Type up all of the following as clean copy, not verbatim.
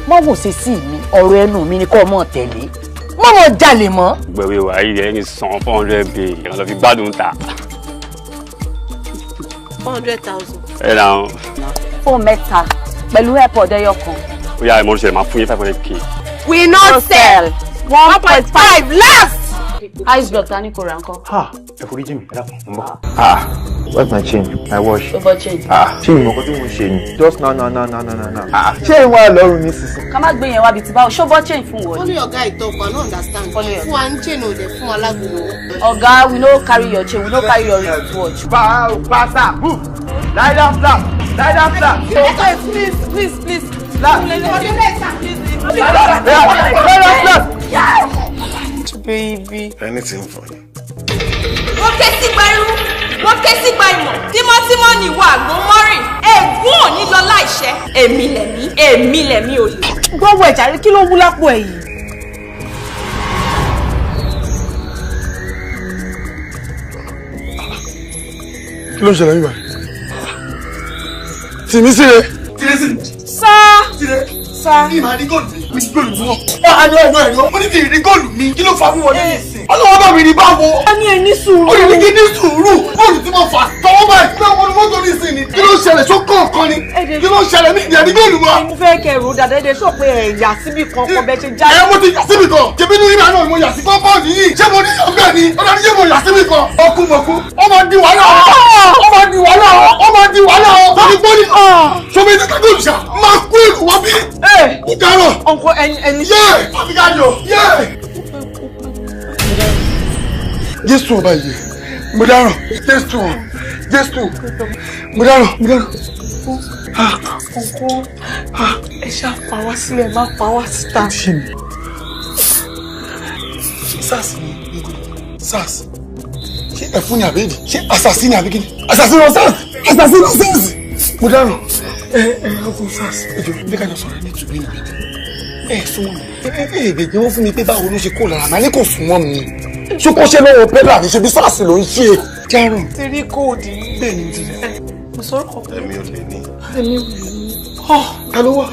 Mọ́ wò ṣe sí mi, ọ̀rọ̀ ẹnu mi ni kó mọ̀ tẹ̀lé. Mọ́ mọ̀ jalè mọ́. Gbẹ̀wé wà yìí ẹni san 400 bẹ́ẹ̀ ìyẹn lọ fi gbádùn ta. 400,000. Ẹ náà. Fóònù mẹ́ta pẹ̀lú airpod ẹyọ kan. Ó yá ìmọ̀ ṣe máa fún yín 500k. We not sell. 1.5 last. Ice block ta ni kò ra nǹkan. Ha, ẹ forí jì mí, ẹ dákun, mo ń bọ̀. Ah, where's my change? My wash. Tó bọ́ change. Ah, ṣé ìmọ̀ kan tí mo ń ṣe ni? Just now. Ah, ṣé ìwọ lọ́rùn mi sísìn? Ká má gbé yẹn wá bí ti báwo, ṣó bọ́ change fún wọn. Only your guy talk, I no understand. Fún wa ń chain o de fún wa lágbo. Ọ̀gá, we no carry your chain, we no carry your wristwatch. Basta, move. Lie down flat. Okay, please. Baby. Anything for you. Wọ́n ké sí gba ìmọ̀, tímọ́tímọ́ ni ìwà àgbò mọ́rìn, ègún ò ní lọ láìṣẹ́, èmi lẹ̀mí olè. Gbọ́wọ́ ẹ̀jàre kí ló wú lápò ẹ̀ yìí? Kí ló ń ṣẹlẹ̀ nígbà? Tìmí sí rẹ̀. Sá. Ìmọ̀ àdígọ́lù mi ti gbọ́lù mọ́. Ẹ̀rọ. Mo ní kí ìrìn góòlù mi, kí ló fà fún wọn ní ìsìn? Ọlọ́wọ́ bá mi ní báwo? A ní ẹni sùúrù. Ó ní kí ní sùúrù. Bóòlù tí mo fà tọwọ́ báyìí. Bí àwọn mọ́tò ní ìsìn ni. Kí ló ṣẹlẹ̀ tó kọ̀ọ̀kan ni? Kí ló ṣẹlẹ̀ ní ìdí àdígọ́lù mọ́? Mo fẹ́ kẹ́ ẹ̀rọ dáadáa ẹ̀dẹ̀ sọ pé ẹ̀yà síbì kan kọ́ bẹ́ẹ̀ ṣe jáde. Mo ti yà síbì kan. Ṣebí ní ìgbà náà mo yà sí kọ́ńpọ́ọ̀dù yìí. Ṣé mo ní ọgbẹ́ ni? Ó dájú ṣé mo yà síbì kan. Ọkùnmọ̀kú. Ó máa di wàhálà. Sọ́ni gbọ́dí. Sọ́mi ti ká gòlù ṣá. Máa kú ìlú wá bí. Ó dáràn. Ọkọ ẹni. Àbíkájọ. Jésù ọba yìí. Mo dáràn. Jésù. Mo dáràn. Ọkọ ẹ ṣáà pa wá sílẹ̀ má pa wá síta. Ṣé mi? SARS ni SARS. Ṣé ẹ̀fún ni àbẹ́ẹ̀dì? Ṣé assassin ni àbíkí ni? Assassin lọ SARS. Mo dáràn. Ọkùnrin SARS. Ẹjọ́ bí kájọ sọ̀rọ̀ ní ìtùbí níbi. Súnmọ́ mi. Ìgbèjì wọ́n fún mi pé báwo ló ṣe kó lára màá ní kò súnmọ́ mi. Ṣé kó ṣe lọ́wọ́ pẹ́lá ní ṣe bí SARS ló ń ṣe? Járùn. Ti rí kóòdì. Bẹ́ẹ̀ ni mo ti rí. Mo sọ̀rọ̀ kọ̀. Ẹ̀mí ò lè ní. Ta ló wá?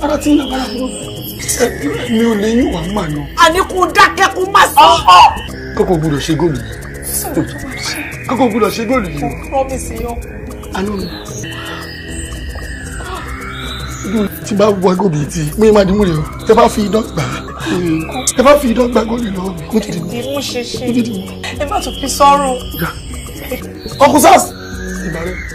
Ara tí ń nà bára fún mi ò lè yín wà mà nù. Àní kò dákẹ́ kó má sọ. Kókò gbúdọ̀ ṣe góòlù yìí. Kókò gbúdọ̀ ṣe góòlù yìí. Promise yọ. Àná mi. Tí bá wọ góòlù yìí tí mo yẹ máa dín mú rẹ̀ o. Tẹ bá fi idán gbà góòlù lọ́wọ́ mi. Mo ti dì mú. Ìmú ṣe ṣe. Ẹ má tún fi sọ́rùn. Ọkùn SARS.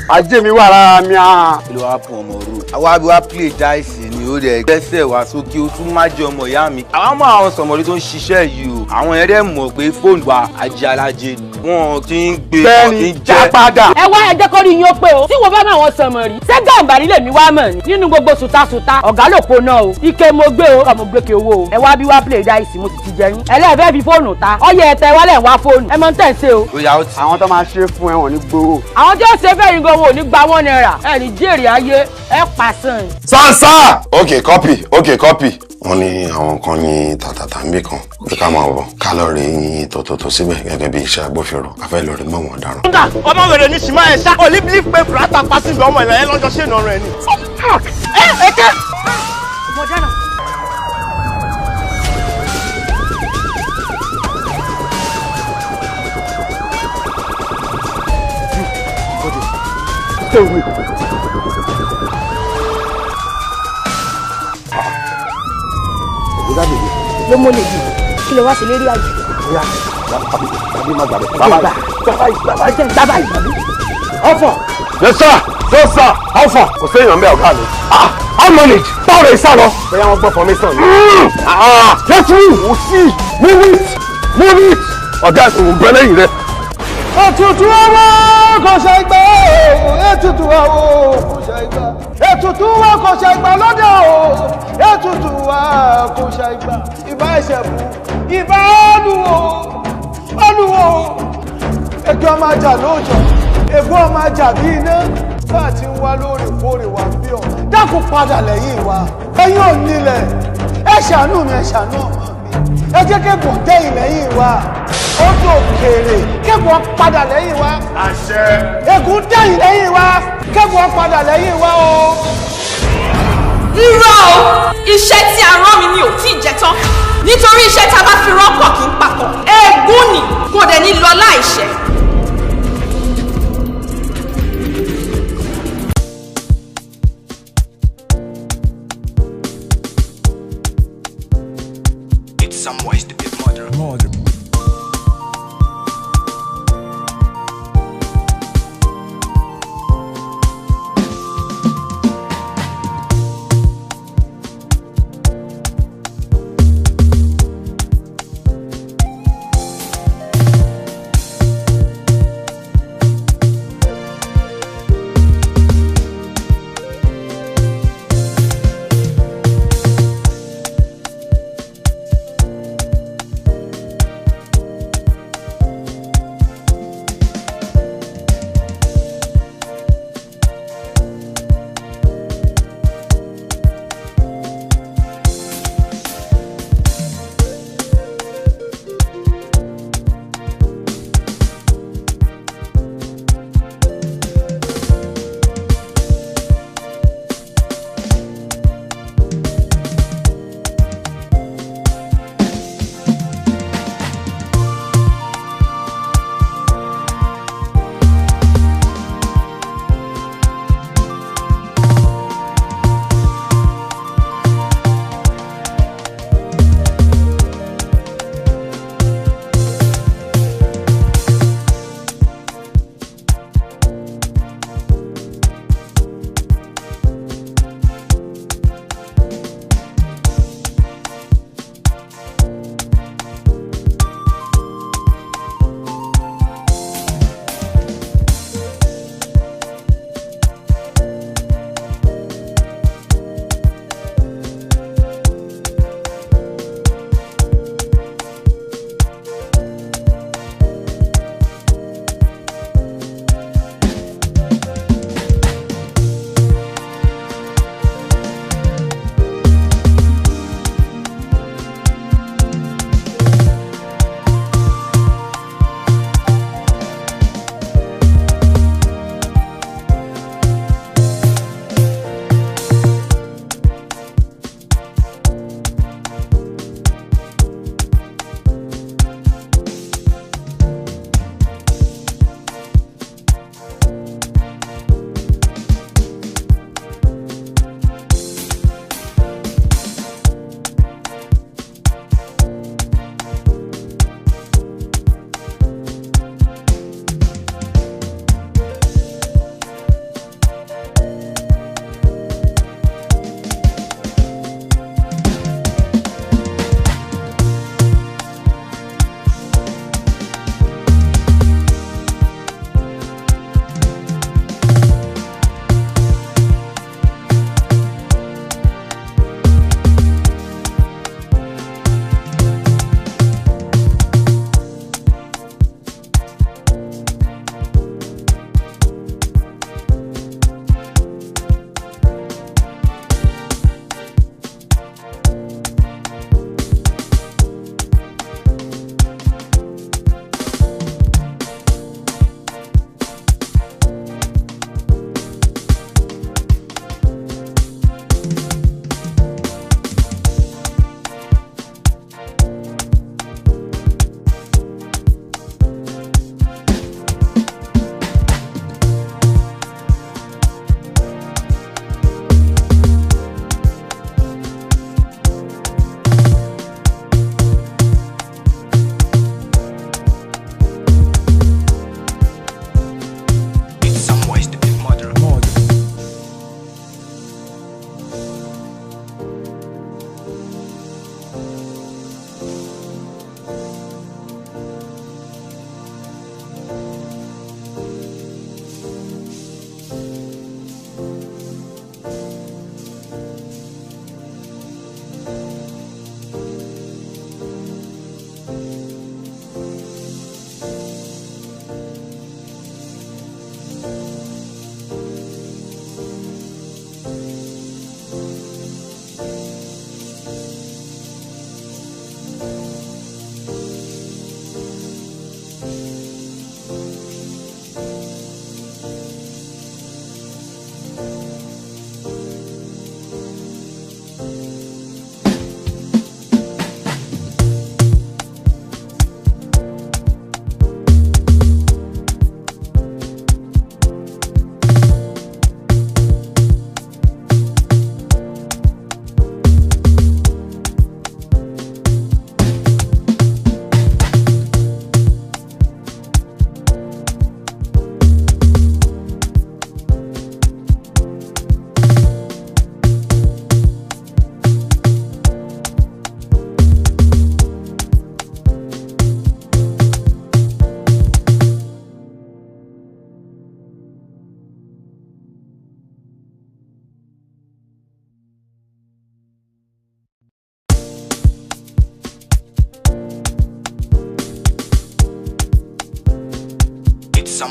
Ajé mi wà lára mi à. Kí ló wá fún ọmọ ru? Àwa bí wá play dice ni ó dẹ̀ gbẹ́sẹ̀ wá sókè ó tún má jẹ ọmọ ìyá mi. Àwọn ọmọ àwọn sọmọdé tó ń ṣiṣẹ́ yìí o. Àwọn yẹn dẹ̀ mọ̀ pé fóònù wa ajé alájẹ ni. Wọ́n ti ń gbé wọn ti ń jẹ́ padà. Ẹ wá ẹ jẹ́ kó rí yín ó pé o. Tí wo bá máa wọn sọmọ rí. Ṣé gàǹbàrí lèmi wá mọ̀ ni? Nínú gbogbo sùtásùtá, ọ̀gá ló po náà o. Ike mo gbé o, ọmọ gbé ke owó o. Ẹ wá bí wá play dice mo sì ti jẹ yín. Ẹlẹ́fẹ́ fi fóònù ta. Ọyẹ ẹ̀tẹ̀ wálẹ̀ wá fóònù. Ẹ mọ̀ ń tẹ̀ ṣe o. Àwọn tó máa ṣe fún ẹ̀wọ̀n ní gbowó. Àwọn tí ó ṣe fẹ́ yín gan wo ní gba £1 ẹ ní jèrè ayé ẹ pàṣán. Sánsá. Okay, copy. Wọ́n ní àwọn kan ní tàtàtà ń bí kan pé ká máa wọ̀ ká lọ rí yín tòótọ́ síbẹ̀ gẹ́gẹ́ bí iṣẹ́ agbófinró a fẹ́ lọ rí mọ́ wọn dáràn. Ọmọ wèrè ní ṣìmá ẹ̀ ṣá. Olíbílí pé Fúrátà pàṣípì ọmọ ìlànà lọ́jọ́ ṣe ìnáwó ẹ̀ ni. Ẹ̀kẹ́. Mo dáná. Stay with me. Ló mọ lè dì kí lè wá sí lérí àjò. Tàbí má gbàgbé. Bàbá ìgbàlú. Ọ̀fọ̀. Yes sir. Ọ̀fọ̀. Kò séèyàn ń bẹ ọ̀gá mi. How manage? Báwo lè sá lọ? Bẹ́ẹ̀ wọ́n gbọ́ formation ni. Let's move. Move it. Ọ̀gá ìṣòwò ń bẹ lẹ́yìn rẹ̀. Ètùtù ọwọ́ kò ṣe gbà o. Ètùtù ọwọ́ kò ṣe gbà. Ètùtù wa kò ṣe gbà lọ́dọ̀ o. Ètùtù wa kò ṣe gbà. Ìbá ìṣẹ̀bù, ìbá olùwò. Ẹjọ́ máa jà lóòjọ́, ègbó máa jà bí iná. Bá a ti ń wá lóòrèkóòrè wá bí ọ. Dákun padà lẹ́yìn wa. Ẹ̀yin ò nílẹ̀. Ẹ ṣàánú mi, ẹ ṣàánú ọmọ mi. Ẹ jẹ́ kẹ́kọ̀ọ́ tẹ̀yìn lẹ́yìn wa. Ó tó kéré kẹ́kọ̀ọ́ padà lẹ́yìn wa. Àṣẹ. Ègún tẹ̀yìn lẹ́yìn wa kẹ́kọ̀ọ́ padà lẹ́yìn wa o. Irú láìṣẹ̀. It's some voice the big mother.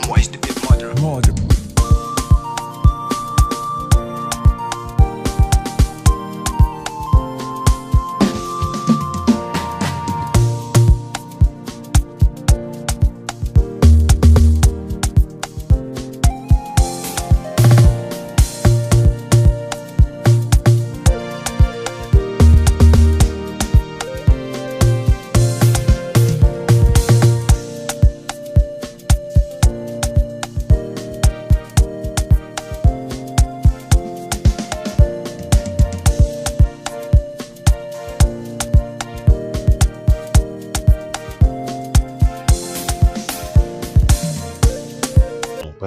Samoa is the big mother.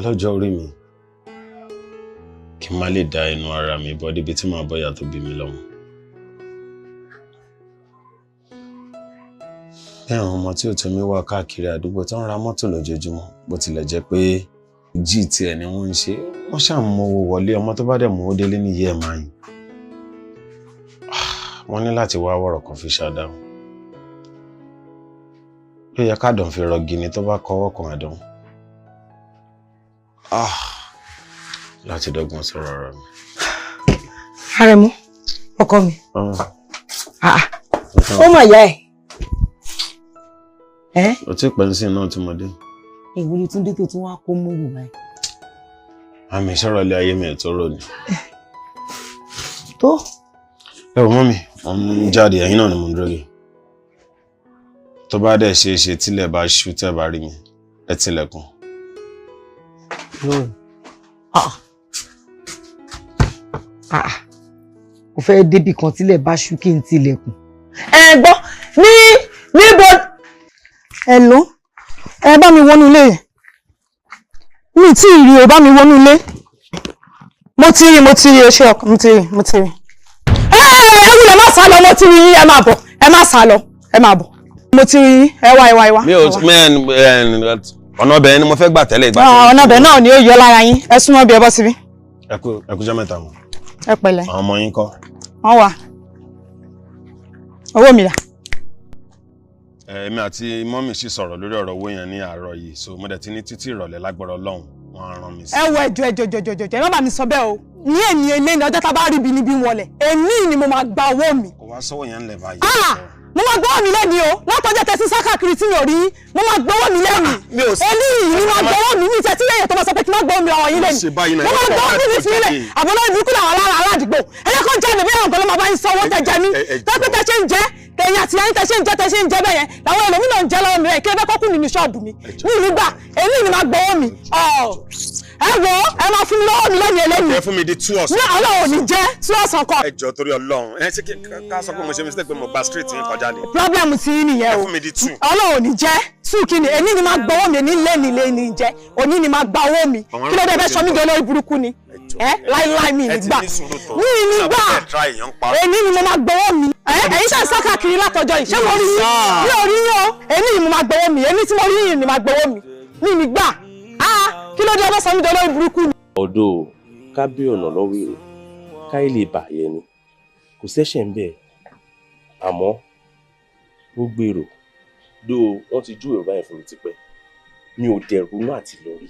Lọ́jọ́ orí mi kí n má lè dá inú ara mi bọ́ débi tí màá bọ́yà tó bí mi lọ́mọ. Bí àwọn ọmọ tí ò tó mi wá káàkiri àdúgbò tó ń ra mọ́tò lójoojúmọ́ bó tilẹ̀ jẹ́ pé GTN ni wọ́n ń ṣe wọ́n ṣàmú owó wọlé ọmọ tó bá dẹ̀ mú owó délé ní yẹ́ máa yìn. Wọ́n ní láti wá wọ̀rọ̀ kan fi ṣàdáhùn. Ló yẹ ká dàn fi rọgì ni tó bá kọ́wọ́ kan àdán. Láti dọ́gbọ́n sọ̀rọ̀ ara mi. Arẹ̀mú, ọkọ mi. Ó mà yá ẹ̀. Ó ti pẹ̀lú sí náà tí mo dé. Ìwúrí tún dé tó tún wá kó mú wù báyìí. Àmì ìṣọ́rọ̀ ilé ayé mi ẹ̀ tó rò ní. Tó? Ẹ wò mọ́ mi, wọ́n ń jáde ẹ̀yìn náà ni mo ń dúró yìí. Tó bá dẹ̀ ṣe é ṣe tílẹ̀ bá ṣú tẹ́ bá rí mi, ẹ tilẹ̀kùn. Mo fẹ́ débì kan tílẹ̀ bá ṣú kí n tilẹ̀kùn. Ẹ gbọ́ níbo ẹ̀ló ẹ bá mi wọnú ilé mi tí ì rí o bá mi wọnú ilé mo ti rí oṣù ọkọ mo ti rí. Ẹ wúlò má sá lọ mo ti rí yín ẹ máa bọ̀ ẹ má sá lọ ẹ máa bọ̀ mo ti rí ẹ wá. Mi ò ọ̀nà ọbẹ̀ ni mo fẹ́ gbà tẹ́lẹ̀ ìgbà. Ọ̀nà ọbẹ̀ náà ni ó yọ lára yín ẹ súnmọ́ bí ẹ bọ́ síbí. Ẹ kú jọ́ mẹ́ta mọ́. Ẹ pẹ̀lẹ́. Àwọn ọmọ yín kọ́. Wọ́n wà. Owó mi dà. Èmi àti mọ́mì sì sọ̀rọ̀ lórí ọ̀rọ̀ owó yẹn ní àárọ̀ yìí so mo dẹ̀ ti ní títí ìrọ̀lẹ́ lágbára Ọlọ́run wọ́n á rán mi sí. Ẹ wọ ẹjọ ẹ má bá mi sọ bẹ́ẹ̀ o ní èmi ilé ní ọjọ́ tá a bá rí ibi níbi wọlé èmi ni mo máa gba owó mi. Kò wá sọ́wọ́ yẹn ń lẹ̀ báyìí. Mo máa gbọ́wọ́ mi lẹ́ni o látọjọ́ tẹ̀sí sákàkiri tí mi ò rí mo máa gbọ́wọ́ mi lẹ́ni eléyìí ni máa gbọ́wọ́ mi ní ìtẹ́tí lẹ́yìn tó máa sọ pé kí n má gbọ́wọ́ mi ọ̀rọ̀ yín lẹ́ni mo máa gbọ́wọ́ mi ní ìfìlẹ̀ àbọ̀lọ́ ìdúkú làwọn aládùúgbò ẹlẹ́kọ̀ọ́ jẹ́ ẹ̀mí àwọn ọ̀gọ́lọ́ máa bá yín sọ owó tẹ̀jẹ̀ mi tẹ́pẹ́ tẹ́ ṣe ń jẹ́ tẹ̀yìn àti ẹ̀yìn tẹ́ ṣe ń jẹ́ bẹ́yẹn làwọn ẹlòmínà ń jẹ́ lọ́wọ́ mi rẹ̀ kí ẹ bẹ́ kọ́kù nínú ṣọ́ọ̀bù mi ní ìlú gbà èmi ni máa gbọ́wọ́ mi ẹ wo ẹ máa fún mi lọ́wọ́ mi lẹ́yìn eléyìí. Ẹ fún mi di 2 ọ̀sán. Ní Ọlọ́run ò ní jẹ́ 2 ọ̀sán kan. Ẹ jọ̀ọ́ torí Ọlọ́run ẹ ṣe ká sọ pé mo ṣe mistake pé mo gba street yẹn kọjá ni. Problem ti yín nìyẹn o. Ẹ fún mi di 2. Ọlọ́run ò ní jẹ́ 2 kí ni èmi ni máa gbọ́wọ́ mi ní lẹ́ni jẹ́ òní ni máa gba owó mi kí ló dé fẹ́ sọ mí jọ lórí burúkú ni láíláí mi nígbà èmi ni mo máa gbọ́wọ́ mi ẹ̀yin ṣe ń sá káàkiri látọjọ́ yìí ṣé mo rí yín mi ò rí yín o èmi ni mo máa gbọ́wọ́ mi èmi tí mo rí yín ni máa gbọ́wọ́ mi nígbà kí ló dé fẹ́ sọ mí jọ lórí burúkú ni. Ọ̀dọ̀ ká bí ọ̀nà lọ́wọ́ èrò ká ilé bàyẹ̀ ni kò ṣẹ̀ṣẹ̀ ń bẹ̀ àmọ́ gbogbo èrò dó wọ́n ti júwèé báyìí fún mi tipẹ́ mi ò dẹ̀rù náà àti lọ rí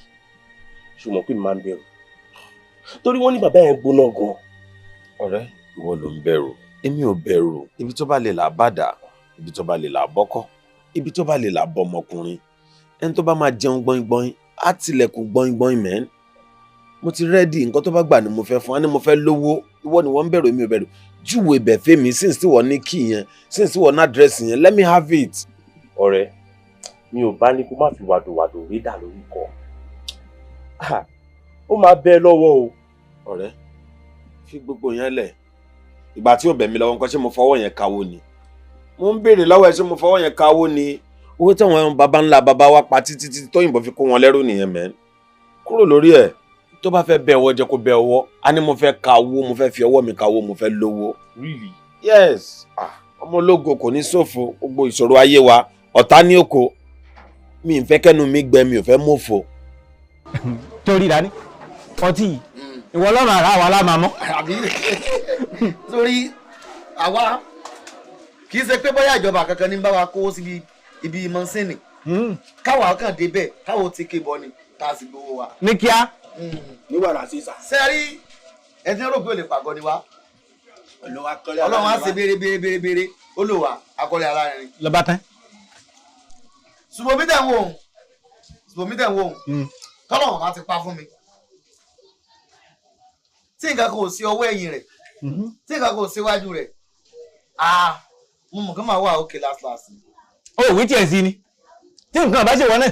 ṣùgbọ́n pé mi máa ń bẹ̀rù torí wọ́n ní bàbá yẹn gbóná gan. Ọ̀rẹ́ ìwọ ló ń bẹ̀rù èmi ò bẹ̀rù ibi tó bá lè là bàdà ibi tó bá lè là bọ́kọ́ ibi tó bá lè là bọ́ ọmọkùnrin ẹni tó bá máa jẹun gbọ́ngbọ́n á tilẹ̀kùn gbọ́ngbọ́n mẹ́rin mo ti rẹ́dì nǹkan tó bá gbà ni mo fẹ́ fún wa ni mo fẹ́ lówó ìwọ ni wọ́n ń bẹ̀rù èmi ò bẹ̀rù júwèé bẹ̀ fẹ́mi since tí wọ́n ní kí yẹn since tí wọ́n ná dírẹ́sì yẹn let me have it. Ọ̀rẹ́ mi ò bá ní kó má fi wàdòwàdò rí dà lórí kọ ó máa bẹ́ lọ́wọ́ o. Ọ̀rẹ́ fi gbogbo yẹn lẹ̀ ìgbà tí ò bẹ̀ mí lọ́wọ́ nǹkan ṣé mo fọwọ́ yẹn kawó ni mo ń béèrè lọ́wọ́ ẹ ṣé mo fọwọ́ yẹn kawó ni owó táwọn baba ńlá baba wa pa títí tóyìnbó fi kó wọn lẹ́rù nìyẹn mẹ́ kúrò lórí ẹ̀ tó bá fẹ́ bẹ ọwọ́ jẹ́ kó bẹ ọwọ́ a ní mo fẹ́ ka owó mo fẹ́ fi ọwọ́ mi ka owó mo fẹ́ lówó. Really? Yes ọmọ ológo kò ní ṣòfò gbogbo ìṣòro ayé wa ọ̀tá ní oko mi ń fẹ́ kẹ́nu mi gbẹ mi ò fẹ́ mọ̀fọ̀. torí dání ọtí ìwọ lọ́rùn ara wa lámàmọ́. àbí torí àwa kì í ṣe pé bóyá ìjọba kankan ní bá wa kó síbi ibi mọ́sínì káwa kàn débẹ̀ káwa ti ké bọ́ ni ká sì gbowó wa. ní kíá. ní wàrà sísà. sẹ́rí ẹni rò pé o lè pàgọ́ ni wá. ọlọ́run á ṣe béèrè ó lò wá akọ́lé alárinrin. lọ́ba tán. ṣùgbọ́n mi tẹ̀ ń wò ó tọ́lọ́run bá ti pa fún mi. tí nǹkan kò sí ọwọ́ ẹ̀yìn rẹ̀ tí nǹkan kò sí iwájú rẹ̀ mo mọ̀ kí n máa wà òkè last. ó wí tiẹ̀ sí ni tí nǹkan bá ṣe wọ́n náà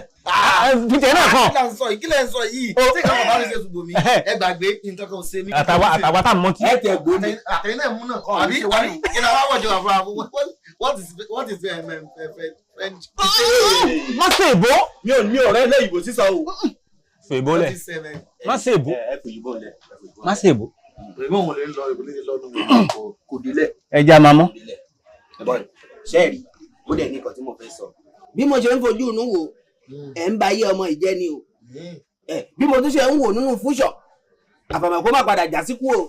fi tiẹ̀ náà kàn. kí lẹ̀ ń sọ yìí tí nǹkan bá ṣe ṣùgbọ́n mi ẹ gbàgbé nǹkan kan ò ṣe mí. àtàwà tá a mọ kí. ẹ tẹ gbó ni àtẹ̀yìn náà mú náà kọ́ àbí kí ni wàá wọ̀jọ̀ àfúrà what is French. má ṣe èbó. mi ò ní ọ̀rẹ́ ilé ìbò sísọ o. fèbó lẹ̀ má ṣe èbó. má ṣe èbó. èmi òun lè lọ ìbílẹ̀ lọ́dún kò délẹ̀. ẹja máa mọ́. ṣẹ́ẹ̀rì ó dẹ̀ ní nǹkan tí mo fẹ́ sọ. bí mo ṣe ń fojú inú wo ẹ̀ ń ba ayé ọmọ ìjẹ́ ni o. bí mo tún ṣe ń wò nínú fúṣọ̀ àfàmọ̀ kó má padà já síkú o.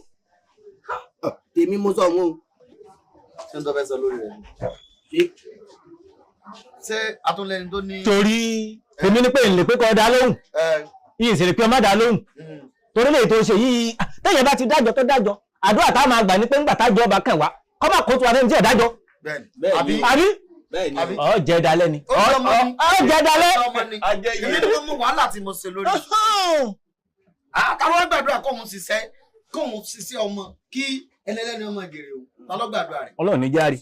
tèmi mo sọ wọn o. ṣé n tó fẹ́ sọ lórí rẹ̀ ṣé atúnlẹ́ni tó ní. torí èmi ní pé ìlè pé kọ́ da lóhùn yìí sì lè pé ọmọ da lóhùn torí lè tó ṣe yìí tẹ́yẹ̀ bá ti dájọ́ tó dájọ́ àdúrà tá a máa gbà ní pé ńgbà tájọ́ ọba kàn wá kọ́ máa kó tó wa lẹ́nu tí ẹ̀ dájọ́. àbí ọ jẹ dalẹ ni ọ jẹ dalẹ. èmi ni mo mú wàhálà tí mo ṣe lórí. àtàwọn gbàdúrà kóhun ṣiṣẹ́ ọmọ kí ẹlẹ́lẹ́ni ọmọ gèrè o ta ló gbàdúrà rẹ̀. Ọlọ́run ní járe.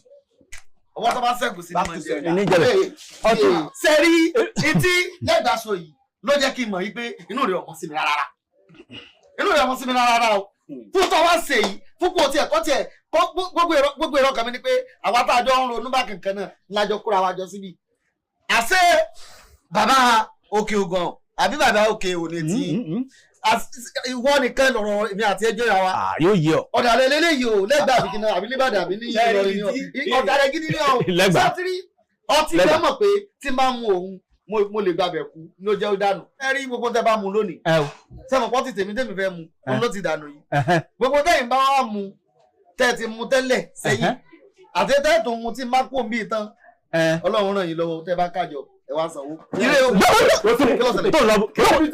ọwọ́ tó bá ṣẹ́kù sí ní jẹ́rẹ̀. sẹ́rí etí lẹ́gbàṣọ yìí ló jẹ́ kí n mọ̀ yí pé inú rẹ̀ ọmọ sí mi rárá. inú rẹ̀ ọmọ sí mi rárá o. fún tó wá ṣe yìí fúnpọ̀ tiẹ̀ kọ́ tiẹ̀ gbogbo èrò kan mi ni pé àwa tá a jọ ń ronú bá kankan náà lájọ kóra wa jọ síbi. àṣé bàbá òkè ògàn àbí bàbá òkè òní tí ìwọ nìkan lọ̀rọ̀ èmi àti ẹjọ́ ìyá wa. yóò yẹ ọ. ọ̀dàlẹ̀ eléyìí o lẹ́gbàá àbíkí náà àbí nìbàdàn àbí ní Ìlọrin ni ọ ọ̀dàlẹ̀ gidi ni ọ. sátírì ọtí fẹ́ mọ̀ pé tí máa mú òun mo lè gbàbẹ̀ kú ló jẹ́ ó dànù. ẹ rí gbogbo tẹ bá mu lónìí. sẹ́wọ̀n pọ́tì tèmi fẹ́ mu òun ló ti dànù yìí. gbogbo tẹ́yìn bá wà mu tẹ́ ti mu tẹ́lẹ̀ sẹ́yìn àti tẹ́ tó mu tí má kó bí tán Ọlọ́run ràn yín lọ́wọ́ tẹ́ bá kájọ ẹ wá sanwó. ilé o tó lọ bọ́kọ̀ ní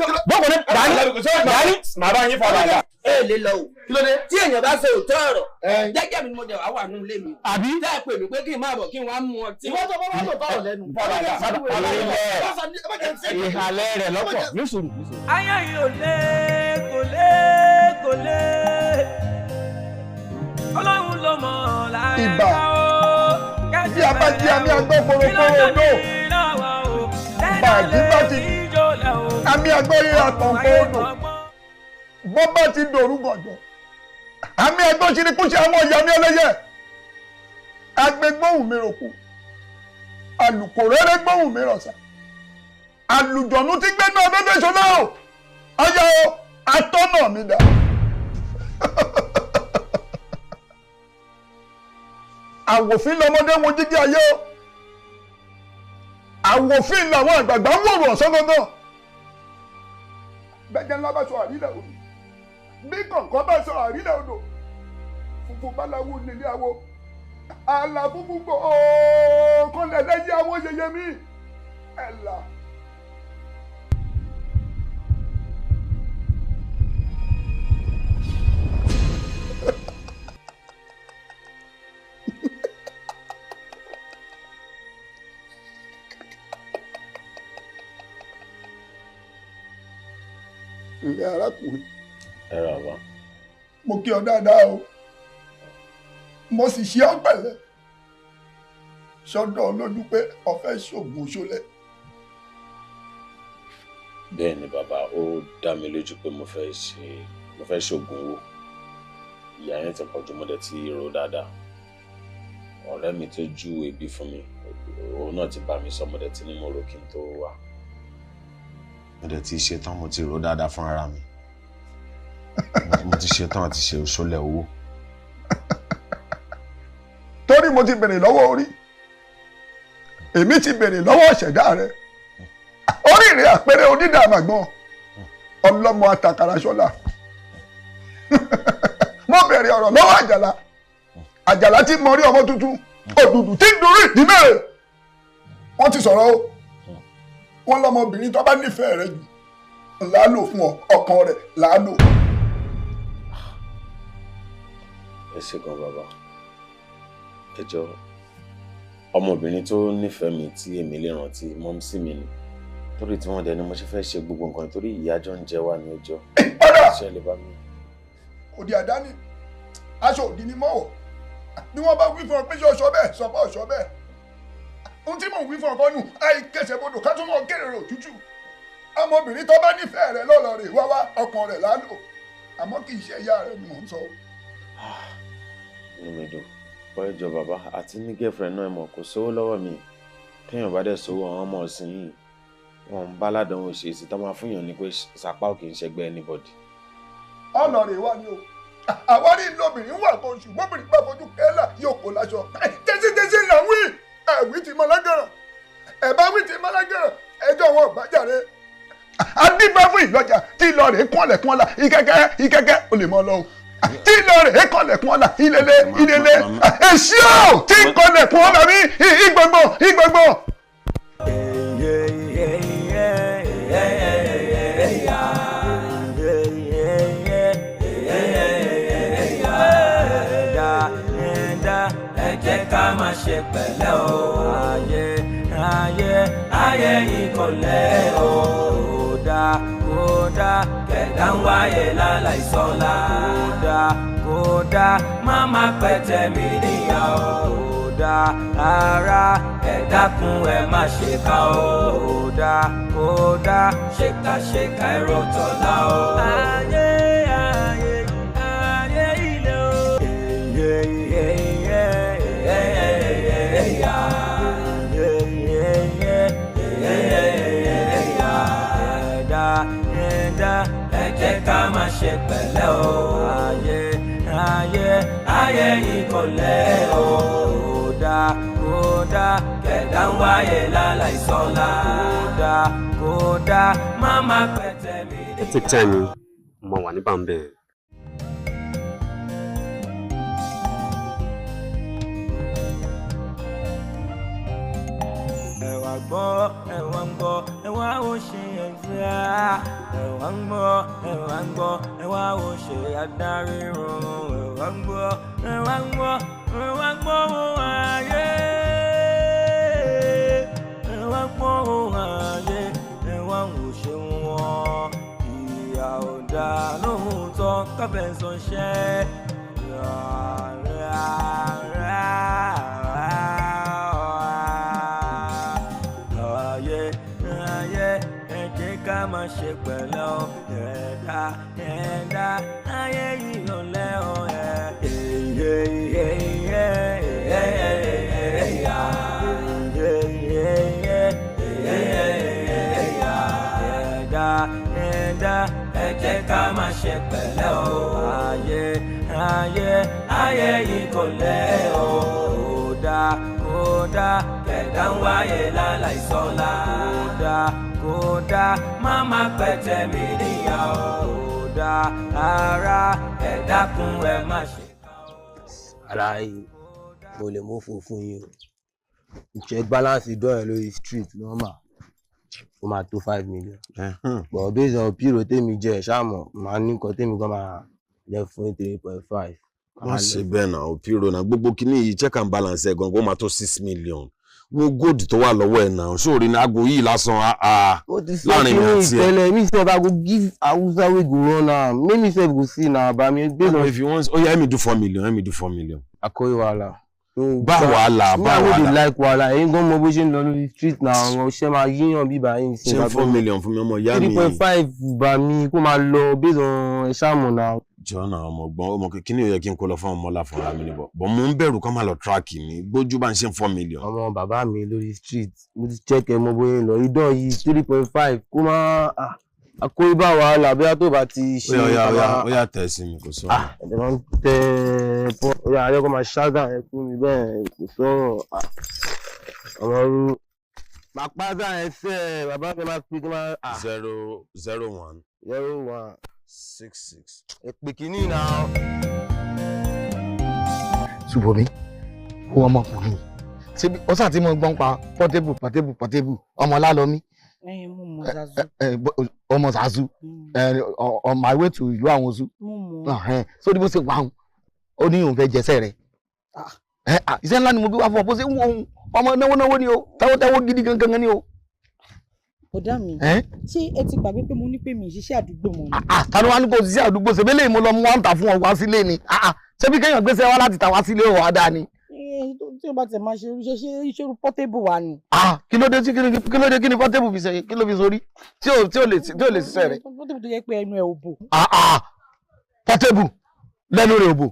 dání màá bá yín fọwọ́ àgbà. ẹ lè lọ o. kí ló dé. tí èèyàn bá ṣe òótọ́ ọ̀rọ̀ jẹ́jẹ́ mi ni mo jẹ wá wà nínú ilé mi. àbí. tẹ́ ẹ pè mí pé kí n máa bọ̀ kí n wá mú ọtí. ìwọ́n tó bá wà lò tọ̀rọ̀ lẹ́nu. ìhàlẹ̀ rẹ̀ lọ́pọ̀ nísòrò. ayé yìí ò lé kò lé Ọlọ́run ló mọ̀ láyé ká o. bí a bá jí àmì àgbọ̀ kòròkòrò odò bàjí bá ti àmì àgbọ̀ yíra tọ̀nkọ̀ odò bọ́ bá ti dòrú gọ̀jọ̀ àmì àgbọ̀ ṣe ni kú ṣe àwọn ìyá mi ẹlẹ́yẹ agbègbóhùn mi rògbò alùkò rere gbóhùn mi rọ̀ṣà àlùjọ̀nù ti gbẹ́nu abẹ́fẹ́ ṣọlá o ọyá o atọ́nà mi dà. àwòfín lọmọdé wo jíjí ayé o àwòfín làwọn àgbààgbà ń wòrò ọ̀sán gangan bẹ́jẹ̀ ńlá bá sọ àrílẹ̀ odò bí kọ̀ǹkọ́ bá sọ àrílẹ̀ odò funfun báláwo nílé awo àlà funfun gbò kọ́lẹ̀ lẹ́yìn awo yẹyẹ mi ẹ̀là. ilé arákùnrin. ẹ rà wá. mo kí ọ dáadáa o mo sì ṣe ọ pẹ̀lẹ́ sọ́dọ̀ lójú pé ọ̀fẹ́ ṣògùn ṣọlẹ̀. bẹ́ẹ̀ ni bàbá ó dá mi lójú pé mo fẹ́ ṣògùn owó ìyá yẹn ti pọ̀jù mo dẹ̀ ti rò dáadáa ọ̀rẹ́ mi tó ju ebi fún mi òun náà ti bá mi sọ mo dẹ̀ ti ní mo rò kí n tó wá. mo dẹ̀ ti ṣetán mo ti rò dáadáa fún ara mi mo ti ṣetán àti ṣe òṣòlẹ̀ owó. torí mo ti bèrè lọ́wọ́ orí èmi ti bèrè lọ́wọ́ ìṣẹ̀dá rẹ̀ orí rẹ̀ àpẹẹrẹ onídàámàgbọ́n ọlọ́mọ àtàkàrà ṣọ́lá mo bèrè ọ̀rọ̀ lọ́wọ́ àjàlá tí mo rí ọmọ tuntun òdùdù tí ń dorí ìdí mẹ́rẹ̀ wọ́n ti sọ̀rọ̀ o wọ́n lọ́mọbìnrin tó bá nífẹ̀ẹ́ rẹ̀ jù ńlá lò fún ọ ọkàn rẹ̀ là lò. ẹ ṣe gan bàbá ẹ jọ̀ọ́ ọmọbìnrin tó nífẹ̀ẹ́ mi tí èmi lè rántí mọ́mísí mi ni torí tí wọ́n dẹ̀ ni mo ṣe fẹ́ ṣe gbogbo nǹkan torí ìyájọ́ ń jẹ wá ní ọjọ́ ṣe lè bá mi. òdì àdáni aṣọ òdì ni mọ́wọ́ bí wọ́n bá wí fún ọ pé ṣe ọṣọ bẹ́ẹ̀ sọ pé ọṣọ bẹ́ẹ̀ ohun tí mò ń wí fún ọkọ nù àìkẹsẹ̀ bodò ká tún mọ̀ kéré rò tútù ọmọbìnrin tó bá nífẹ̀ẹ́ rẹ̀ lọ́lọ́ rẹ̀ wá ọkàn rẹ̀ lálò àmọ́ kì í ṣe ìyá rẹ̀ ni mò ń sọ. inú mi dùn bọ́ ìjọ bàbá àti ní girlfriend náà mọ̀ kò sówó lọ́wọ́ mi téèyàn bá dẹ̀ sówó àwọn ọmọ ọ̀sìn yìí wọn ń bá ládánwò ṣe èsì tó máa fún yàn ní pé sàpá ò kì í ṣẹgbẹ́ anybody. ọ̀nà rẹ̀ wá ní o àwárí lóbìnrin wà kan ṣùgbọ́n obìnrin bá fojú kẹ́lá yóò kó láṣọ tẹ́sítẹ́sí là ń wí ẹ̀wí ti mọ lágàràn ẹ̀bá wí ti mọ lágàràn ẹjọ́ wọn gbàjáre adígbà fún ìlọjà tí ìlọ rẹ̀ kọ́lẹ̀kùn ọ̀la ìkẹ́kẹ́ ò lè mọ lọ o tí ìlọ rẹ̀ kọ́lẹ̀kùn ọ̀la ìlélẹ̀ èsì ò tí kọ́lẹ̀kùn ọ̀la mi ìgbọ̀ngbọ̀n. ká má ṣe pẹ̀lẹ́ o ayé ìkọlẹ̀ o kódà kẹ̀dá ń wáyé láláìsọ́lá kódà má má pẹ̀tẹ́ mi níyà o ara ẹ dákun ẹ má ṣe ká o kódà ṣèkà ẹ̀rọ tọ́lá o. ayé ilé o. ẹ jẹ́ ká má ṣe pẹ̀lẹ́ o ayé ìkọlẹ̀ o kódà kẹ̀dá ń wáyé láláìsọ́lá kódà má má pẹ̀tẹ́ mi. ẹ take time mo wà ní bàmbẹ́. ẹ wá ń gbọ́ ẹ wá ó ṣe ẹ̀fẹ́ ẹ wá ń gbọ́ ẹ wá ó ṣe adarí run ẹ wá ń gbọ́ ohun ayé ẹ wá gbọ́ ohun ayé ẹ wá ń wò ṣe wọn ìyá ọ̀dà lóhùn tán kábẹ̀sán ṣẹ́ ká má ṣe pẹ̀lẹ́ o ẹ̀dá ayé ìyọ̀lẹ́ o ẹ̀dá ẹ jẹ́ ká má ṣe pẹ̀lẹ́ o ayé ìkọlẹ̀ o kódà kẹ̀dá ń wáyé láláìsọ́lá kódà má má pẹ̀tẹ́ mi níyà o ara ẹ dákun ẹ má ṣe ká o. ara yìí mo lè mú fún yín o check balance dọ́ọ̀yìn lórí street normal ó máa tó 5 million. but based on piro tèmi jẹ ṣáàmù màá ní nǹkan tèmi kan máa lẹ fún 3.5. wọ́n ṣe bẹ́ẹ̀ náà o piro náà gbogbo kìíní yìí check and balance ẹ̀ gan-an ó máa tó 6 million. wo gold tó wà lọ́wọ́ ẹ̀ náà sóòrè ní aago yìí lásán láàrin mi àti ẹ̀. tẹ́lẹ̀ mi sef I go give Hausa wey go run am make me sef go see na ba mi based on. if you want let me do 4 million. akọ̀wé wàhálà. bá wàhálà. no dey like wàhálà ẹ̀yin gan mọ bó ṣe ń lọ lórí street náà àwọn ṣẹ́ máa yíyàn bíbá yín. ṣé 4 million fún mi ọmọ ìyá mi. 3.5 bá mi kó máa lọ based on ẹ̀ṣáàmù náà. jọ́nà ọmọ kíní ò yẹ kí n kó lọ fún ọmọ ọlá fúnra mi níbọ̀ bọ̀ mo ń bẹ̀rù kọ́ máa lọ tíráàkì mi gbójú bá ń ṣe 4 million. ọmọ bàbá mi lórí street mo ti check ẹ mọ bóyá lọ idán yìí 3.5 kó máa àkóyíbá wàhálà bóyá tó bá ti ṣe. ó yà tẹ̀ sí mi kò sọ. ẹ̀jẹ̀ máa ń tẹ pọ́ ó yà ayọ́kọ́ máa ṣáàgà ẹ fún mi bẹ́ẹ̀ kò sọ̀rọ̀ ọmọ rú. màpáta ẹsẹ̀ bàbá mi máa fi kí máa. 001 66. èpè kìíní náà. ṣùgbọ́n mi ó ọmọkùnrin ṣé ọ̀sán tí mo gbọ́n pa Portable ọmọ lálọ́mí ọmọ Zazu on my way to ìlú àwọn Ozu so ní bó ṣe wà ó ní òun fẹ́ jẹsẹ̀ rẹ̀ iṣẹ́ ńlá ni mo bí wá fún ọ bó ṣe ń wo ohun ọmọ náwó ni o tẹ́wọ́ gidi gangan ni o. Ọ̀dà mi ṣé ẹ ti gbàgbé pé mo ní pé mi ìṣiṣẹ́ àdúgbò mọ́ ni. Ta ló wá ní kó ṣiṣẹ́ àdúgbò ṣe bẹ́ẹ̀ lè mo lọ mú wá ń tà fún ọ wá sílé ni ṣé bí kéèyàn gbéṣẹ́ wá láti tà wá sílé ọ̀ adá ni. Tí o bá tẹ̀ máa ṣe iṣẹ́ portable wa ni. Kí ló dé kí ni portable fi ṣe kí ló fi sórí tí ò lè ṣiṣẹ́ rẹ̀. Portable tó yẹ pé ẹnu ẹ̀ ò bò. Portable lẹ́nu rẹ̀ ò bò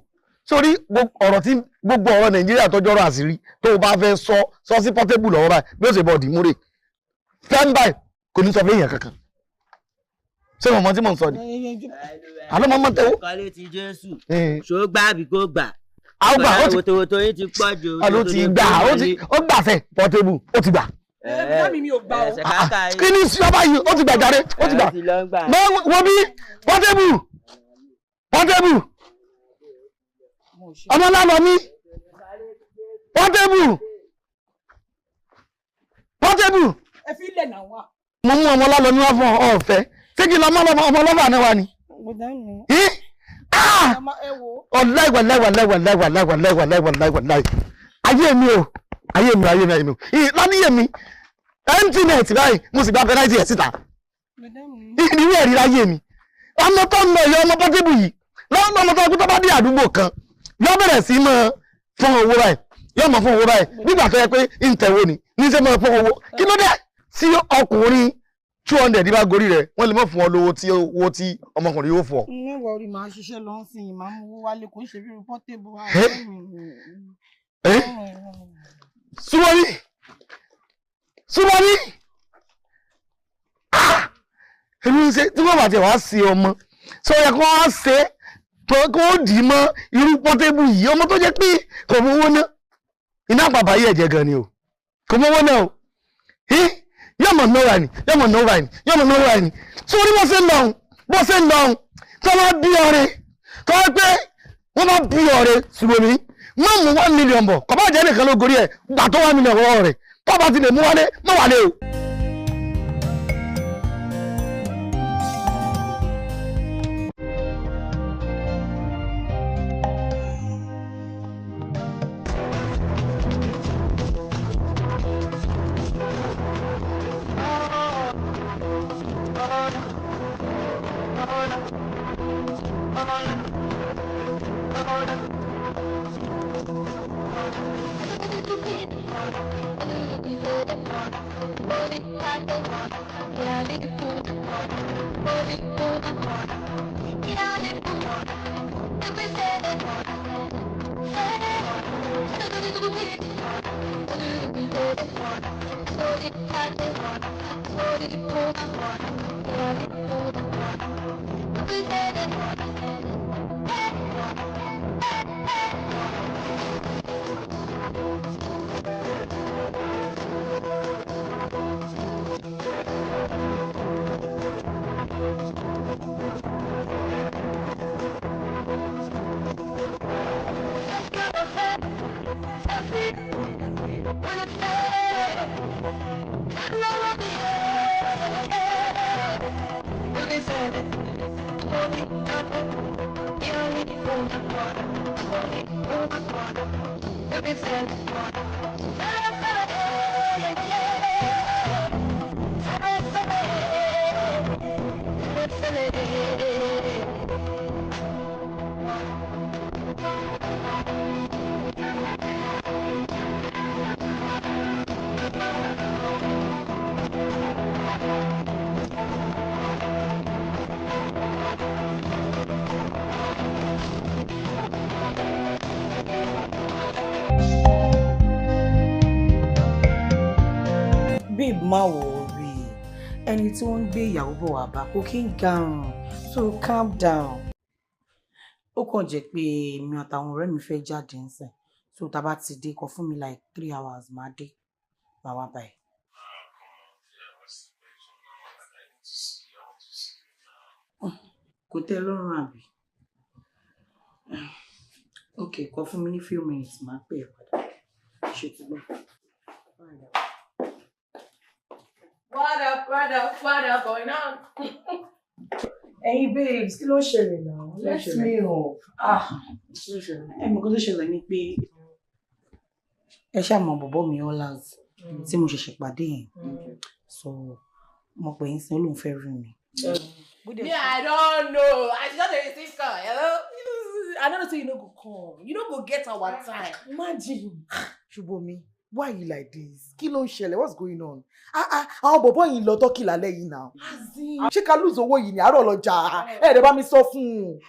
sórí gbogbo ọ̀rọ̀ Nàìjíríà tọ́jọ́rọ̀ àṣírí tó o bá fẹ́ sọ sí portable lọ́wọ́ báyìí bí ó ṣe bọ̀ dìmúre stand by kò ní sọ fún èèyàn kankan ṣé mo mọ tí mò ń sọ ni àlọ́ mọ́ tẹ́wọ́. kọ́lé ti Jésù ṣó gbà bí kò gbà. àwọn gbà ó ti wòtòwòtò yín ti pọ̀ jù. àlọ́ ti gbà ó gbàfẹ́ portable ó ti gbà. mi ò gbà o. kí ni sí ọba yìí ó ti gbà jáde ó ti gbà. wọ́n bí portable ọmọ lánàá mi portable. ẹ fi ilẹ̀ náà wá. mo mú ọmọ lálọ́ ní wá fún ọ̀fẹ́ ṣé kí n lọ ọmọ lọ́fà náà wá ni. ọ̀láìwàláìwàláìwàláìwàláìwàláìwàláìwàláì ayé mi o lánìyẹ mi mtnet báyìí mo sì gba fẹ́láìtì ẹ̀ síta ìníwé ẹ̀rí láyé mi ọmọ tó ń lọ ìyá ọmọ pọ́tébù yìí lọ́wọ́ ọmọ tó bá dé àdúgbò kan yóò bẹ̀rẹ̀ sí mọ́ fún owó báyìí yóò mọ̀ fún owó báyìí nígbà tó yẹ pé ń tẹ̀wó ni ní sẹ́ mọ́ fún owó kí ló dé tí ọkùnrin 200 bá gorí rẹ̀ wọ́n lè mọ̀ fún ọ lówó tí ọmọkùnrin yóò fún ọ. níwọ̀ orí màá ṣiṣẹ́ lọ sí i máa mú owó wálé kò ń ṣe bí pọ́tébù. súnmọ́rí èmi ń ṣe tí wọ́n bá ti wá sí ọmọ sọ yẹ kó wá ṣe kó dì í mọ́ irú pọ́tébù yìí ọmọ tó jẹ́ pé kò mú owó náà iná àpàbà yìí ẹ̀jẹ̀ gan ni o kò mú owó náà o yọmọ nọra ni sórí bó ṣe ń lọhùn tó bá bí ọ̀rẹ́ tó wá pé wọ́n bá bí ọ̀rẹ́ ṣùgbọ́n mi má mú 1 million bọ̀ kọ́ bá jẹ́ nìkan ló gorí ẹ̀ gbà tó 1 million wọ́ rẹ̀ tó bá ti lè mú wálé má wálé o. Má worry ẹni tí wọ́n ń gbé ìyàwó bọ̀ wá bá kò kí ń garùn so calm down. Ó kàn jẹ́ pé mi àtàwọn ọ̀rẹ́ mi fẹ́ jáde ńsìn so tá bá ti dé kọ fún mi like 3 hours máa dé máa wá báyìí. Kò tẹ́ lọ́rùn àbí? Ok, kọ fún mi ní few minutes máa pè é padà. Ṣé ti gbọ́? What up going on? Hey babes, kí ló ṣẹlẹ̀ now? Let me know. Mo kò tó ṣẹlẹ̀ ni pé ẹ ṣáà mọ bọ̀bọ́ mi Olas tí mo ṣẹ̀ṣẹ̀ pàdé yẹn. So mo pè ń sin olóhùn fẹ́ rí mi. Me, I don't know. I just receive call. Hello? I don't know so you no go come. You no go get our time. Imagine. Ṣubomi, why you like this? Kí ló ń ṣẹlẹ̀? What's going on? Àwọn bọ̀bọ́ yìí lọ tọ́kì lálẹ́ yìí now. Ṣé ká lose owó yìí ni àárọ̀ lọ́jà? Ẹ̀rẹ̀ bá mi sọ fún un.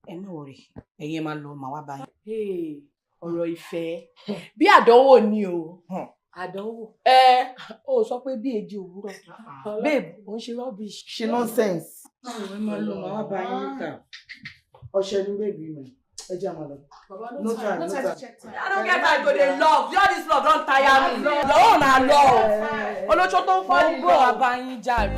Ẹ má worry, ẹ̀yin máa lọ màá wá bá yín. Ọ̀rọ̀ ìfẹ́ bí àdánwò ni o. Àdánwò. O sọ pé bí èjì òwúrọ̀. Babe, ó ń ṣe rubbish. Ṣe nonsense. Ẹ máa lọ màá wá bá yín níta. Ọṣẹ ni baby mi. Ẹ jẹ́ àmọ́ lọ. No time to check time. I don't get time to dey love. All this love don tire me. Your own na love. Olóṣó tó ń fọ́ bro abayin jàre.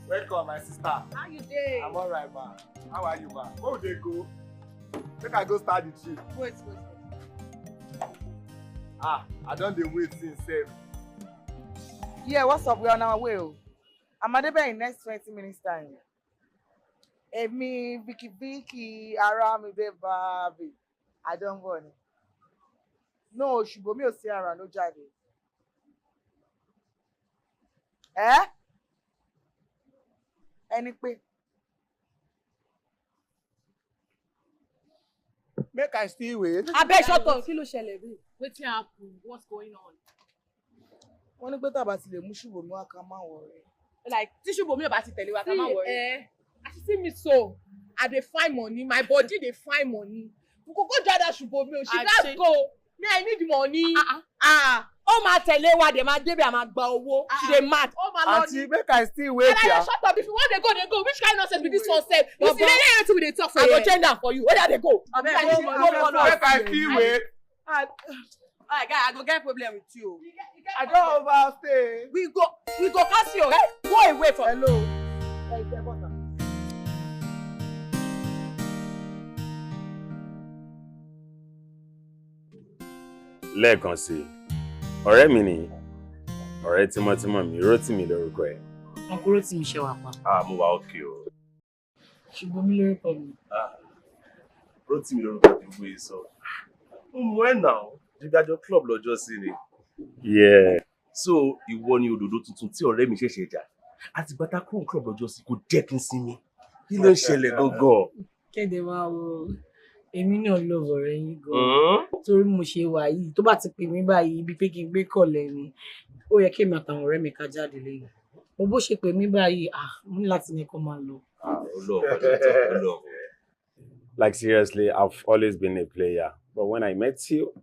Welcome, my sister. How you doing? I'm alright, ma. How are you, ma? Where would they go? Make I go start the trip. Wait. I don't dey wait since safe. Yeah, what's up? We're on our way. I'm at the in next 20 minutes time. Èmi, Vicky, ara mi baby. I don't want it. No, Ṣùbọ́mi ò sí ara ló jáde. Ẹni pé. Make I still wait. Abeg shut up. Kí ló ṣẹlẹ̀ bí? Wetin happen? What's going on? Wọ́n ní pé tàbá ti lè mú Ṣùbọ́mi wá ká má worry. Like tí Ṣùbọ́mi ò bá ti tẹ̀lé wa ká má worry. As you see me so, I dey find money, my body dey find money. We go join that Ṣùbọ́mi o, she gats go. Me, I need money. Ó máa tẹ̀lé wa dẹ̀ máa débẹ̀ àmà gba owó. She dey mad. Auntie, make I still wait here. Shut up. If you want to go, they go. Which kind of nonsense be this one sef? You see, anything we dey talk for you. I go change that for you. Where they go? Make I still wait. Alright, guy, I go get problem with you. I don't overstay. We go pass you, right? Go away from. Hello. Lẹ́ẹ̀kan sí i, ọ̀rẹ́ mi ni ọ̀rẹ́ tímọ́tímọ́ mi, Rótìmí lórúkọ ẹ̀. Ọkùnrin Rótìmí ṣe wà pa. Mo wà ókè o. Ṣùbọ́mi lórúkọ mi. Rótìmí lórúkọ mi gbé e sọ. Mo mọ̀ ẹ́ náà, ìdájọ́ club lọ́jọ́ sí ni. Yeah. So ìwọ ni òdòdó tuntun tí ọ̀rẹ́ mi ṣẹ̀ṣẹ̀ jà. Àti bàtà kúrò club lọ́jọ́ sí kò jẹ́ kí n sinmi. Kí ló ń ṣẹlẹ̀ gangan? Kéde máa wo èmi náà lọ́wọ́ rẹ̀ yín gan-an. Torí mo ṣe wà yìí tó bá ti pè mí báyìí ibi pé kí n gbé kọ̀lẹ̀ ni ó yẹ kí èmi àtàwọn ọ̀rẹ́ mi ká jáde lẹ́yìn. Mo bó ṣe pè mí báyìí mo ní láti ní kó máa lọ. Like seriously, I've always been a player, but when I met you,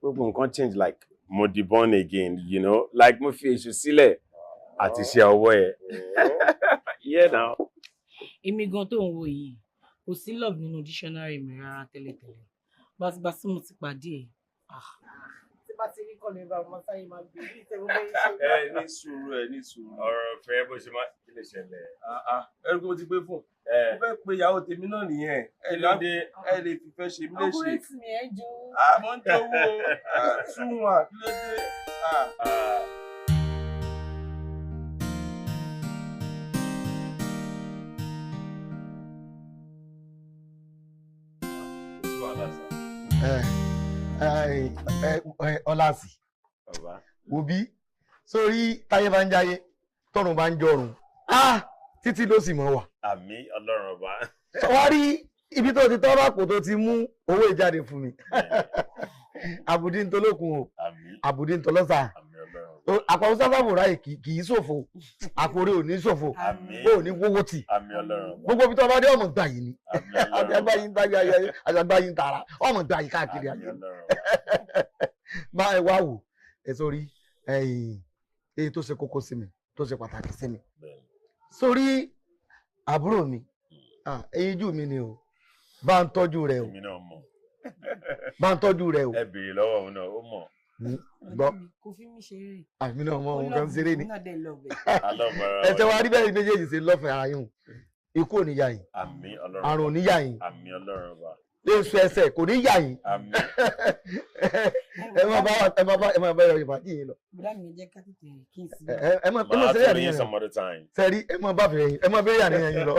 gbogbo nǹkan change like mo di born again, you know, like mo fi èṣù sílẹ̀ àti ṣe ọwọ́ ẹ̀. Yeah now. Èmi gan tó ń wo yìí kò sí love nínú dictionary mi rárá tẹ́lẹ̀tẹ́lẹ̀ bá tí mo ti pàdé tí bá ti rí kọ́ lè bá ọmọ sáyé máa gbé ní ìtẹ́wọ́ bẹ́ẹ̀ ṣe. ní sùúrù. Ọ̀rọ̀ fẹ́ bó ṣe máa kí lè ṣẹlẹ̀. Ẹrú kí mo ti gbé fún. Mo fẹ́ pe ìyàwó tèmi náà nìyẹn. Ẹ lè fìfẹ́ ṣe mí léṣe. Ọkùnrin tì mí ẹ jó. Mo ń jowó súnwọ̀n kí ló dé. Ọlásì wo bí sórí táyé bá ń jáyé tọrùn bá ń jọrùn títí ló sì mọ wà. Àmín Ọlọ́run ọba. Sọwárí ibi tó ti tọrọ àpò tó ti mú owó ìjáde fún mi àbùdí ntọ́lọ́kùn o àbùdí ntọ́lọ́sà àpò sáfàbò ráyè kì í ṣòfò àpòrè ò ní ṣòfò ó ní wówó tì gbogbo ibi tó bá dé ọmọ gbà yìí ni àgbà yìí ń tàbí ayẹyẹ àgbà yìí ń tara ọmọ gbà yìí káàkiri ayẹyẹ máa wá wò ẹ sórí èyí tó ṣe kókó sí mi tó ṣe pàtàkì sí mi sórí àbúrò mi èyí jù mí ni o bá ń tọ́jú rẹ o bá ń tọ́jú rẹ o. Ẹ béèrè lọ́wọ́ òun náà ó mọ̀. Gbọ́ kò fi mí ṣeré. Àmì náà mọ òun kan ṣeré ni. Náà dé love ẹ tẹ wá rí bẹ́ẹ̀ méjèèjì ṣe lọ́fẹ̀ẹ́ ara yín ikú ò ní yà yín. Àmín Ọlọ́run. Àrùn ò ní yà yín. Àmín Ọlọ́run ọba. Léṣu ẹsẹ̀ kò ní yà yín. Àmín. Ẹ máa bá Yorùbá dì yín lọ. Bùdá mi jẹ́ ká tètè kí n sí. Ẹ máa ṣe yà nìyẹn. Some other time. Sẹ́rí ẹ máa bá fẹ́ yín, ẹ máa bẹ́ yà nìyẹn yín lọ.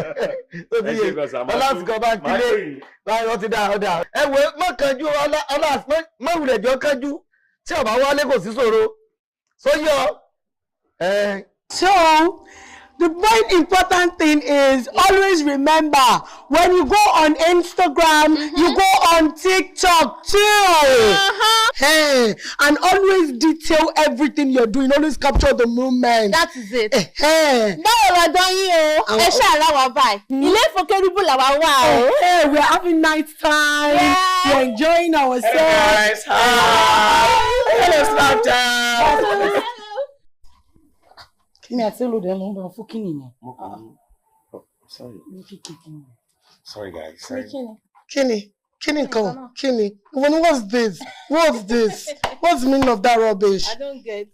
Tó ti yé ọlásìkò bá ń kílé báyìí wọ́n ti dá ọ̀dà. Ẹ wo má kanjú má wulẹ̀ jọ kanjú tí ọba wálé kò sí ṣòro. Sóyọ. So, the most important thing is always remember when you go on Instagram, you go on TikTok too. Hey, and always detail everything you're doing. Always capture the moment. That is it. Báwo la dán yín o? Ẹ ṣàrà wà báyìí. Ilé ìfọkẹ́rùbù làwa wà o. Hey, we're having nice time. Yeah. We're enjoying ourselves. Hello, Snapchat. Kí ni àti olùdó ẹnu ń bọ̀ fún kí nìyẹn? Sorry. Sorry guys. Sorry. Kí ni nǹkan? Kí ni? What's this? What's the meaning of that rubbish? I don't get.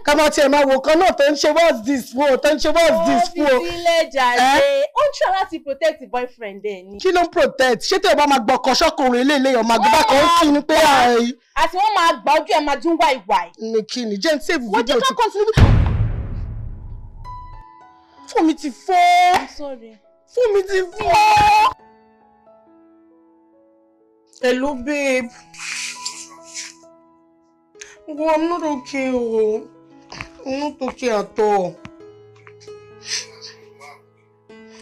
Kama tí ẹ máa wò kan náà tó ń ṣe what's this wo tó ń ṣe what's this wo. Ó fi sílẹ̀ jàre. Ó ń try láti protect the boyfriend ẹ̀ ni. Kí ló ń protect? Ṣé tí ẹ bá máa gbọ́ ọkọ̀ ṣọ́kùnrin eléyìí ọmọ àgbà kan ń kí ni pé àì. Àti wọ́n máa gbà ojú ẹ̀ máa dún wáìwáì. Ní kí ni? Jẹ́ ń save video ti. Fún mi ti fọ́. I'm sorry. Fún mi ti fọ́. Hello, babe. Well, I'm not okay. I'm not okay at all.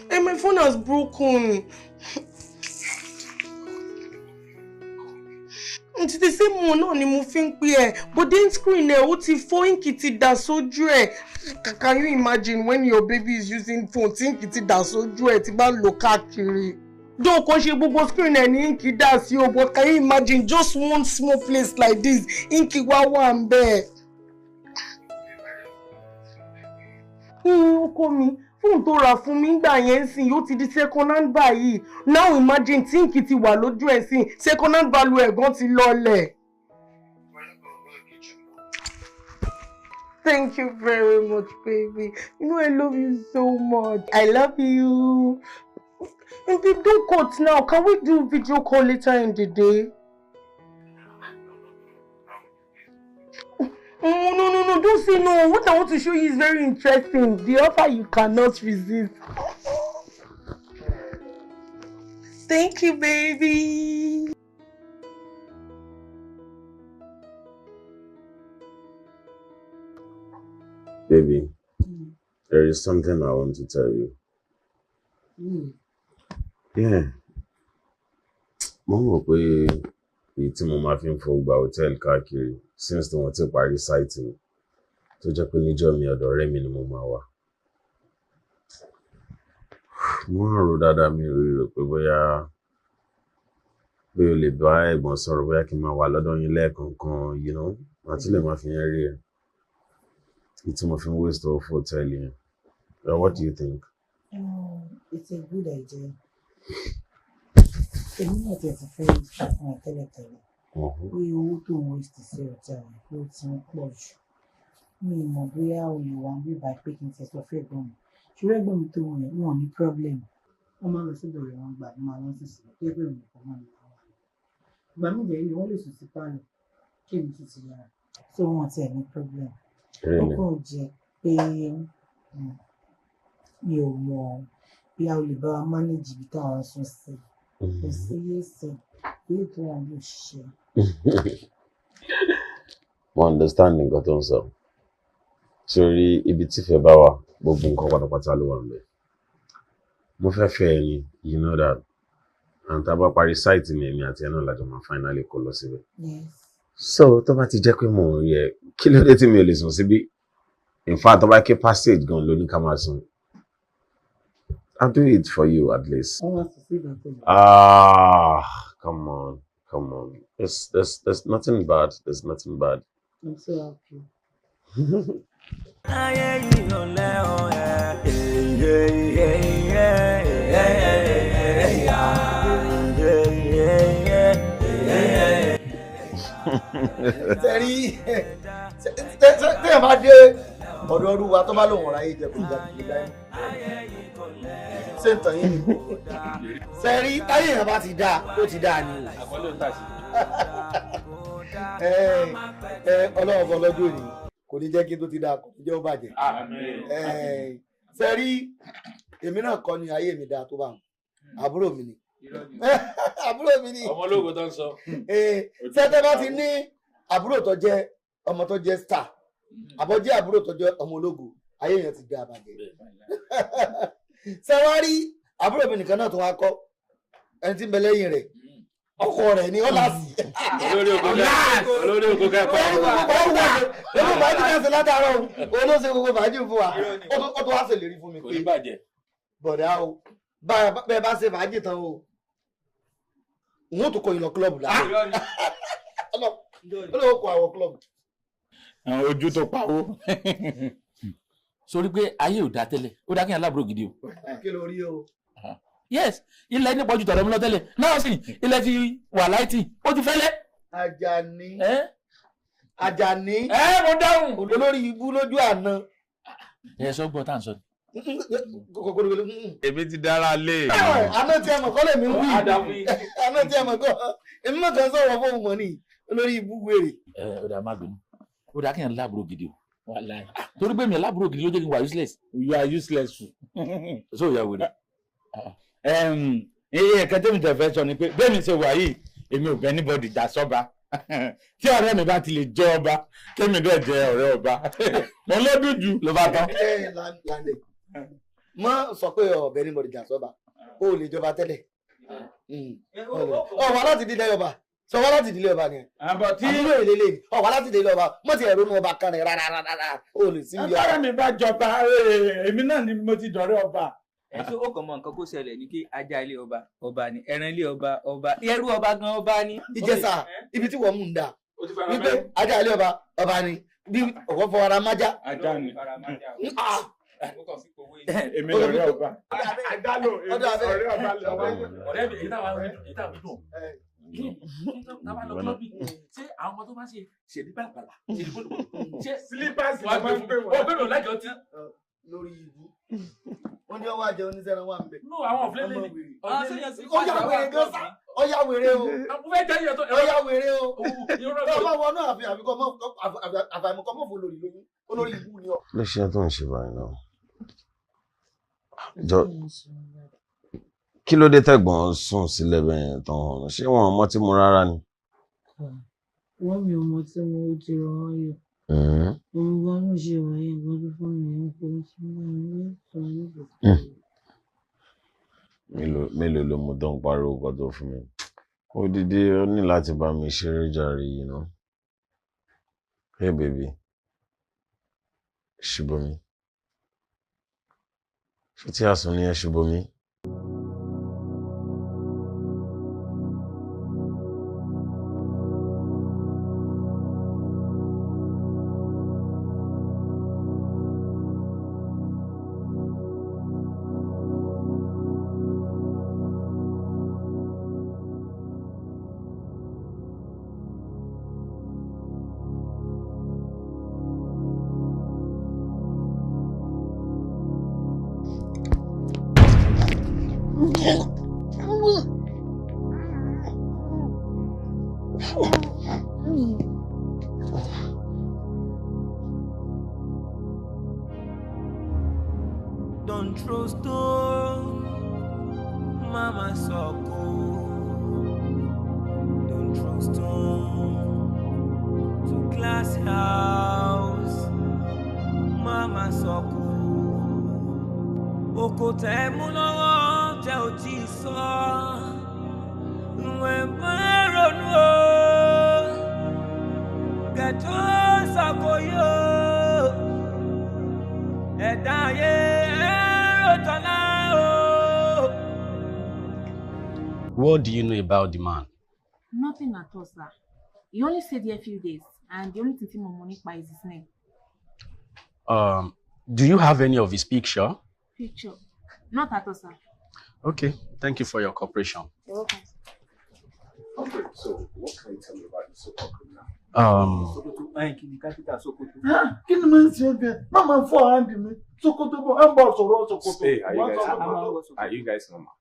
Hey, my phone has broken. It's the same one náà ni mo fi ń pè ẹ́, but then screen ẹ̀ ó ti fọ́ ink ti dà sójú ẹ̀. Can you imagine when your baby is using phone tí ink ti dà sójú ẹ̀ tí bá ń lò káàkiri? Don't kò ṣe gbogbo screen ẹ̀ ní ink dà sí o, but can you imagine just one small place like this, ink wá wà ń bẹ̀? Ọkọ mi, fóònù tó rà fún mi gbà yẹn sìn yóò ti di second hand báyìí. Now imagine tí ink ti wà lójú ẹ̀ sìn, second hand value ẹ̀ gan ti lọlẹ̀. Thank you very much, baby. You know I love you so much. I love you. And babe, don't cut now. Can we do video call later in the day? No, don't say no. What I want to show you is very interesting. The offer you cannot resist. Thank you, baby. Baby, there is something I want to tell you. Yeah. Mo mọ̀ pé èyí tí mo máa fi ń fọ gba hòtẹ́ẹ̀lì káàkiri since tí wọ́n ti parí sáìtì mi tó jẹ́ pé níjọ́ mi ọ̀dọ̀ ọ̀rẹ́ mi ni mo máa wà. Mo ń rò dáadáa mi rò pé bóyá o lè bá ẹ̀gbọ́n sọ̀rọ̀ bóyá kí n máa wà lọ́dọ̀ yín lẹ́ẹ̀kọ̀ọ̀kan, you know, àti lè máa fi yẹn rí ẹ̀. Èyí tí mo fi ń waste off hòtẹ́ẹ̀lì yẹn. What do you think? It's a good idea. Èmi náà ti ẹ̀sìn fẹ́ ṣàfihàn tẹ́lẹ̀tẹ́lẹ̀. Pé owó tó ń waste sí ọ̀tá rẹ̀ ló ti ń pọ̀ jù. Mi ò mọ̀ bóyá olè wà ń bíbá pé kí n tẹ̀ sọ fẹ́ gbọ́n mi. Ṣùgbọ́n ẹgbẹ́ mi tó wọ̀nyẹn wọn ò ní problem. Wọ́n máa lọ síbẹ̀ rẹ̀ wọ́n gbà ní máa lọ́sùn sí i. Ẹgbẹ́ mi kò máa ń lọ wà. Ìgbà mi bẹ̀rẹ̀ ni wọ́n lè sùn sí pálọ̀ kí èmi sì ti yára. So wọn ti ẹ̀ ní problem. Ó kàn jẹ́ pé mi ò mọ̀ bí a lè bá wa manage ibi táwọn sùn sí. Kò sí yéèsì èyí tó wà ní òṣìṣẹ́. Mo understand nǹkan tó ń sọ. Sórí ibi tífẹ̀ bá wà gbogbo nǹkan pátápátá ló wà ń bẹ̀. Mo fẹ́ fẹ́ ẹ ni, you know that. And tá a bá parí sáìtì mi èmi àti ẹ náà lájọ máa finally kó lọ síbẹ̀. So tó bá ti jẹ́ pé mò ń rí ẹ, kí ló dé tí mi ò lè sùn síbí? In fact, tó bá ké passage gan ló ní ká máa sùn. I'll do it for you at least. Come on. There's nothing bad. There's nothing bad. I'm so happy. Tẹ́rí tẹ́yà máa dé ọ̀dọ̀ ọdún wa tó bá lòun ọ̀rọ̀ ayé jẹ kó gbà kí dá yín. ṣé ń tàn yín ni. sẹ́rí táyé èèyàn bá ti dáa ó ti dáa ni. àkọlé ò tà sí. ọlọ́wọ́ bọ́ lọ́jọ́ òní kò ní jẹ́ kí tó ti dáa kò ní jẹ́ ó bàjẹ́. sẹ́rí èmi náà kọ́ ni ayé mi dáa tó bá wọn àbúrò mi ni. àbúrò mi ni. ọmọ ológo tó ń sọ. sẹ́tẹ́ bá ti ní àbúrò tó jẹ́ ọmọ tó jẹ́ star àbọ̀ jẹ́ àbúrò tó jẹ́ ọmọ ológo ayé yẹn ti dáa bàjẹ́. sẹ́wárí àbúrò mi nìkan náà tó wá kọ́ ẹni tí ń bẹ lẹ́yìn rẹ̀ ọkọ rẹ̀ ni ọlásì. olórí ògo kẹ́kọ̀ọ́. olórí bàájì náà ṣe látàárọ̀ olóṣè gbogbo bàájì fún wa ó tó wá ṣèlérí fún mi pé bọ̀dá o bẹ́ẹ̀ bá ṣe bàájì tán o n ó tó kọ ìlọ kílọ̀bù láàárọ̀ olówó kọ àwọ̀ kílọ̀bù. ojú tó pawó sórí pé ayé ò dá tẹ́lẹ̀ ó dá kí n aláàbúrò gidi o. kí ló rí o. yes ilẹ̀ ní pọ̀jù tọ̀rọ̀ mi lọ tẹ́lẹ̀ náà sì ilẹ̀ ti wà láìtì ó ti fẹ́lẹ́. Àjàní mo dáhùn. olórí ibú lójú àná. ẹ sọ gbọ́ tá à ń sọ. èmi ti dára lé. àná tí ẹ mọ̀ kọ́ lè mi wí àná tí ẹ mọ̀ kọ́ èmi mọ̀ kàn sọ̀rọ̀ fún òun mọ̀ ní olórí ibú wèrè. ó dà má bínú ó dà kí n láàbúrò gidi o torí pé mi láàbúrò gidi ló jẹ́ kí n wà useless. you are useless. so ìyá wèrè. ẹ̀kẹ́ tẹ́mi tẹ̀ fẹ́ sọ ni pé bẹ́ẹ̀ mi ṣe wà yìí èmi ò bẹ́ anybody jà sọ́ba tí ọ̀rẹ́ mi bá ti lè jẹ́ ọba kémi dẹ̀ jẹ́ ọ̀rẹ́ ọba mo lọ́dún jù ló bá tán. Lande mọ sọ pé ọbẹ ní bọdìjà sọba ó lè jọba tẹ́lẹ̀ ọwọ láti dílé ọba sọwọ láti dílé ọba ni àbọ̀ tí àbúrò ìlélẹ ọwọ láti dílé ọba mọ ti ẹ̀rọ ní ọba kan rẹ rárá ó lè sí ibi ọba. mi bá jọba èmi náà ni mo ti dọ̀rẹ́ ọba. ẹ̀sùn ó kàn mọ nǹkan kó ṣẹlẹ̀ ní kí ajá ilé ọba ọba ni ẹran ilé ọba ọba ẹrú ọba gan ọba ni. Ìjẹ̀ṣà ibi tí wọ́n mú un dà wípé ajá ilé ọba ọba ni bí ọ̀pọ̀ fọ ara májá. ajá ni èmi lọ̀rẹ́ ọba. àdálò èmi ọ̀rẹ́ ọba lọ́wọ́. ọ̀rẹ́ mi èyí táwọn dùn. tábà lọ klọ́bì ṣé àwọn ọmọ tó máa ń ṣe ṣèlú bàlàbàlà ṣèlú bòlòbòlò ṣé sílípàsì ló máa ń pè wọ́n. ó bẹ̀rẹ̀ lájọ tí. lórí ìlú wọ́n ní ọwọ́ àjẹ oníṣẹ́ran wà ń bẹ̀. nù àwọn ọ̀flẹ́ lè ní. ọjà wèrè gan sá ọjà wèrè o ọjà wèrè o tó bá wọnú àfàìmọ̀kọ́ mọ̀ fún olórí ìlú ni ọ. lè ṣe tó ń ṣe báyìí náà jọ kí ló dé tẹ̀gbọ́n sùn sílẹ̀ bẹ́ẹ̀ tán ọ̀nà ṣé wọn ọmọ tí mo rárá ni. wọ́n mi ò mọ tí mo ti rọ ọ́ yọ. òun gan ló ṣe wáyé nǹkan tó fún mi ń kó sí ní ìsọ̀rọ̀ nígbà. mélòó ló mú tó ń pariwo kan tó fún mi odidi ó ní láti bá mi ṣeré jàre yìí ná. hey baby ṣùgbọ́n ṣé tí a sùn ní ẹ ṣùgbọ́n mi. Don't throw stone, Mama Soko. Don't throw stone to glass house, Mama Soko. Oko te mu lọ́wọ́ tẹ ò tí sọ, nwe mẹ́rọ̀nù o, kẹ̀tọ́ sọ̀kò yóò, ẹ̀dá ayé. What do you know about the man? Nothing at all, sir. He only stayed here a few days, and the only thing my money by is his name. Do you have any of his picture? Picture? Not at all, sir. Okay, thank you for your cooperation. You're welcome. Okay, so what can you tell me about the so-called criminal? Kí ni capital Sokoto? Kí ni mo ń ṣe ọgẹ? Má máa fọ́ àǹdí mi. Sokoto bọ̀ ẹ̀ ń bọ̀ sọ̀rọ̀ Sokoto. Hey, are you guys normal?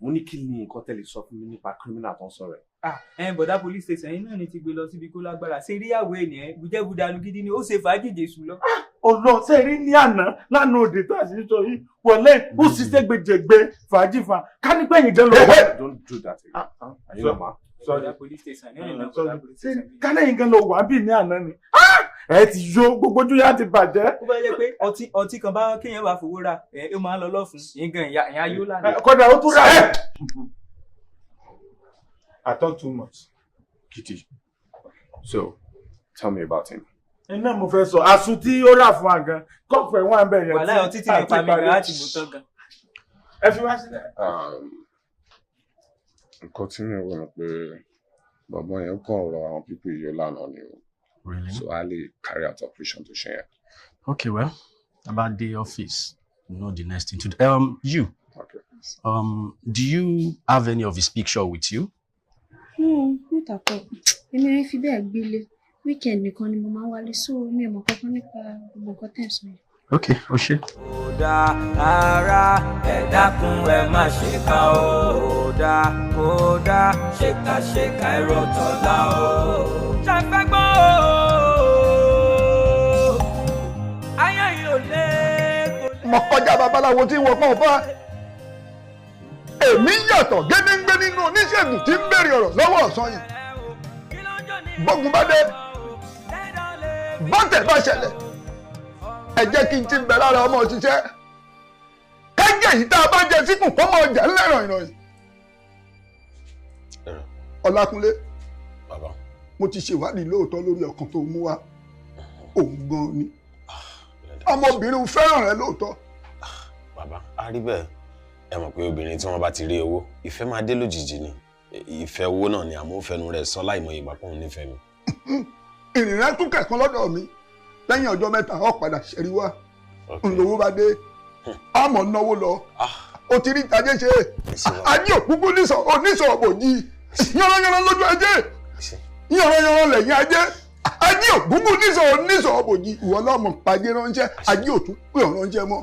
Mo ní kí ni nǹkan tẹ́lẹ̀ sọ fún mi nípa criminal tó ń sọ̀rọ̀ ẹ̀. Bọ̀dá police station yìí náà ni ti gbé lọ síbi kó lágbára. Ṣé ríyàwó ènìyàn bùjẹ́bùdánù gidi ni ó ṣe fàájì Jésù lọ. Ọlọ́run ṣe rí ní àná lánàá òde tó àṣírí sọ yìí wọlé ó ṣiṣẹ́ gbèjègbè fàájì fa ká ní pẹ́yìn jẹ́ lọ. Don't do that again. Are you normal? Bọ̀dá police station ní ẹ̀yìn náà bọ̀dá police station. Ká lẹ́yìn gan lọ wà bí ní àná ni. Ẹ ti yó gbogbo ojú yá ti bàjẹ́. Ó bá yẹ pé ọtí kan bá kéèyàn bá fowó ra ó máa ń lọ lọ́fun yín gan ìyá yóò lánàá. Kódà ó tún rà ẹ́. I talk too much. Kitty. So, tell me about him. Iná mo fẹ́ sọ, aṣù tí ó rà fún àgàn, kọ́pẹ̀ wọn bẹ̀ yẹn. Wàhálà ọtí tí nípa mi gan láti bò tán gan. Ẹ fi wá sílẹ̀. Nǹkan tí mi rò ní pé bàbá yẹn kàn rọ àwọn pípé yìí lánàá ni o. Really? So I lè carry out operation to share. Okay, well, about the office, you know the next thing to do. You. Okay. Do you have any of his picture with you? No, not at all. Èmi fi bẹ́ẹ̀ gbélé. Weekend nìkan ni mo máa wálé, so mi ò mọ̀ kankan nípa gbogbo nǹkan tẹ́ ẹ sọ yẹn. Okay, ó ṣé. Kódà ara ẹ dákun ẹ má ṣe ká o. Kódà ṣèkàṣèkà ẹ̀rọ tọ́lá o. Ṣàfẹ́ gbọ́ o. Ayé yìí ò lé. Mo kọjá babaláwo tí wọ́n pọ̀ bá. Èmi yàtọ̀ gédéńgbé nínú oníṣègùn tí ń béèrè ọ̀rọ̀ lọ́wọ́ ọ̀sán yìí. Bọ́gun bá dé, bọ́tẹ̀ bá ṣẹlẹ̀, ẹ jẹ́ kí n ti bẹ̀ lára ọmọ òṣìṣẹ́. Kẹ́gẹ́ yìí tá a bá jẹ síkùn kọ́ mọ ọjà ńlẹ̀ ìrànyìnrànyìn. Ọlákúnlé, mo ti ṣèwádìí lóòótọ́ lórí ọkàn tó mú wá. Òun gan ni. Ọmọbìnrin fẹ́ràn rẹ lóòótọ́. Bàbá, a rí bẹ́ẹ̀. Ẹ mọ̀ pé obìnrin tí wọ́n bá ti rí owó, ìfẹ́ máa dé lójijì ni. Ìfẹ́ owó náà ni àmọ́ fẹnu rẹ̀ sọ láìmọ̀ ìgbà pọ̀ nífẹ̀ẹ́ mi. Ìrìn rẹ tún kẹ̀kan lọ́dọ̀ mi. Lẹ́yìn ọjọ́ mẹ́ta, ó padà ṣẹ́rí wá. Ńlówó bá dé. Àmọ́ náwó lọ. O ti rí ìtajé ṣe. Ajé òkúkú oníṣọ̀ òbòjì. Yánranyánran lójú ajé. Yánranyánran lẹ́yìn ajé. Ajé òkúkú oníṣọ̀ òbòjì. Ìwọ lọ́mọ pàjẹ́ ránṣẹ́. Ajé òtún pé ọ̀rọ̀ ránṣẹ́ mọ́.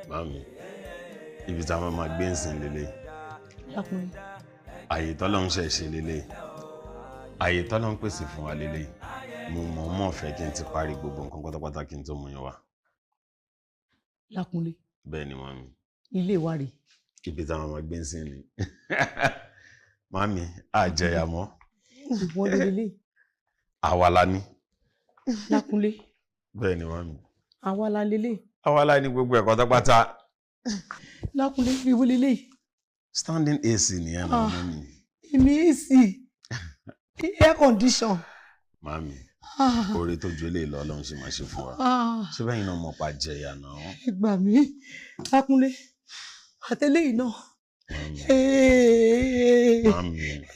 Mami, ibi tí a máa gbé ń sìn lélẹ̀. Àyè tọ́lọ́ ń ṣe lélẹ̀. Àyè tọ́lọ́ ń pèsè fún wa lélẹ̀. Mo mọ̀ fẹ́ kí n ti parí gbogbo nǹkan pátápátá kí n tó mú yín wá. Lákúnlé. Bẹ́ẹ̀ ni mami. Ilé wa rè. Ibi tí a máa gbé ń sìn ni. Mami, àjẹyà mọ́. Ìwọ lélẹ̀. Àwa la ní. Lákúnlé. Bẹ́ẹ̀ ni mami. Àwa la lélẹ̀. Àwa la ní gbogbo ẹ̀ pátápátá. Lákúnlé ìwọ lélẹ̀. Standing AC ni ẹ̀ náà mami. Èmi AC. Air condition. Mami, oore tó ju eléyìí lọ Ọlọ́run ṣe máa ṣe fún wa. Ṣé bẹ́yìn náà mọ̀ pa jẹ̀yà náà? Ẹ gbà mí, Lákúnlé, àtẹlẹ́ yìí náà.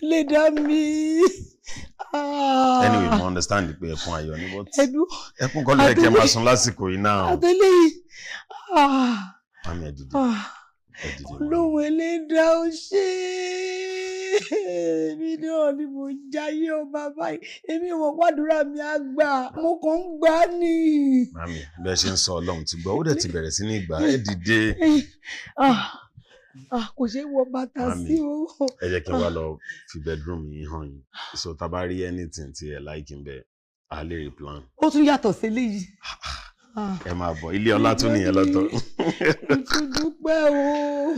Lè dá mi. Anyway, mo understand pé ẹkún ayọ̀ ni, but ẹkún kọ́ ló yẹ kí ẹ máa sun lásìkò yìí náà. Àtẹlẹ́ yìí. Mami, ẹ dìde. Olóhùn ẹlẹ́dàá ó ṣe èmi náà ni mo jayé ọba báyìí. Èmi ò mọ̀ gbàdúrà mi á gbà. Mo kàn ń gbà ní. Mami, bẹ́ẹ̀ ṣe ń sọ Ọlọ́run ti gbọ́, ó dẹ̀ ti bẹ̀rẹ̀ sí ní ìgbà. Ẹ dìde. Kò ṣe é wọ bàtà sí o. Ẹ jẹ́ kí n wá lọ fi bedroom yìí hàn yín. So tá bá rí anything tí ẹ like ń bẹ, a lè rí plan. Ó tún yàtọ̀ sí eléyìí. Ẹ máa bọ̀, ilé ọlá tún nìyẹn lọ́tọ̀. Mo tún dúpẹ́ o.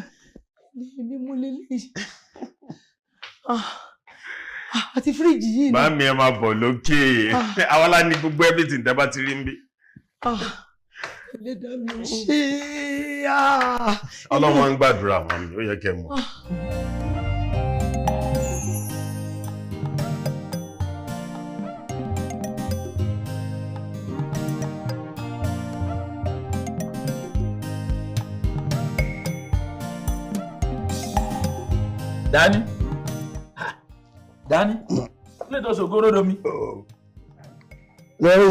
Èmi mú lélẹ́yìí. Àti fíríjì yìí náà. Màámi ẹ máa bọ̀ lókè. Àwa la ní gbogbo everything tẹ́ bá ti rí ń bí. Ẹlẹ́dàá mi ò ṣe é. Ọlọ́run máa ń gbàdúrà màámi, ó yẹ kẹ́ mọ̀. Dani. Dani. Lè tó ṣògóró domi. Lórí.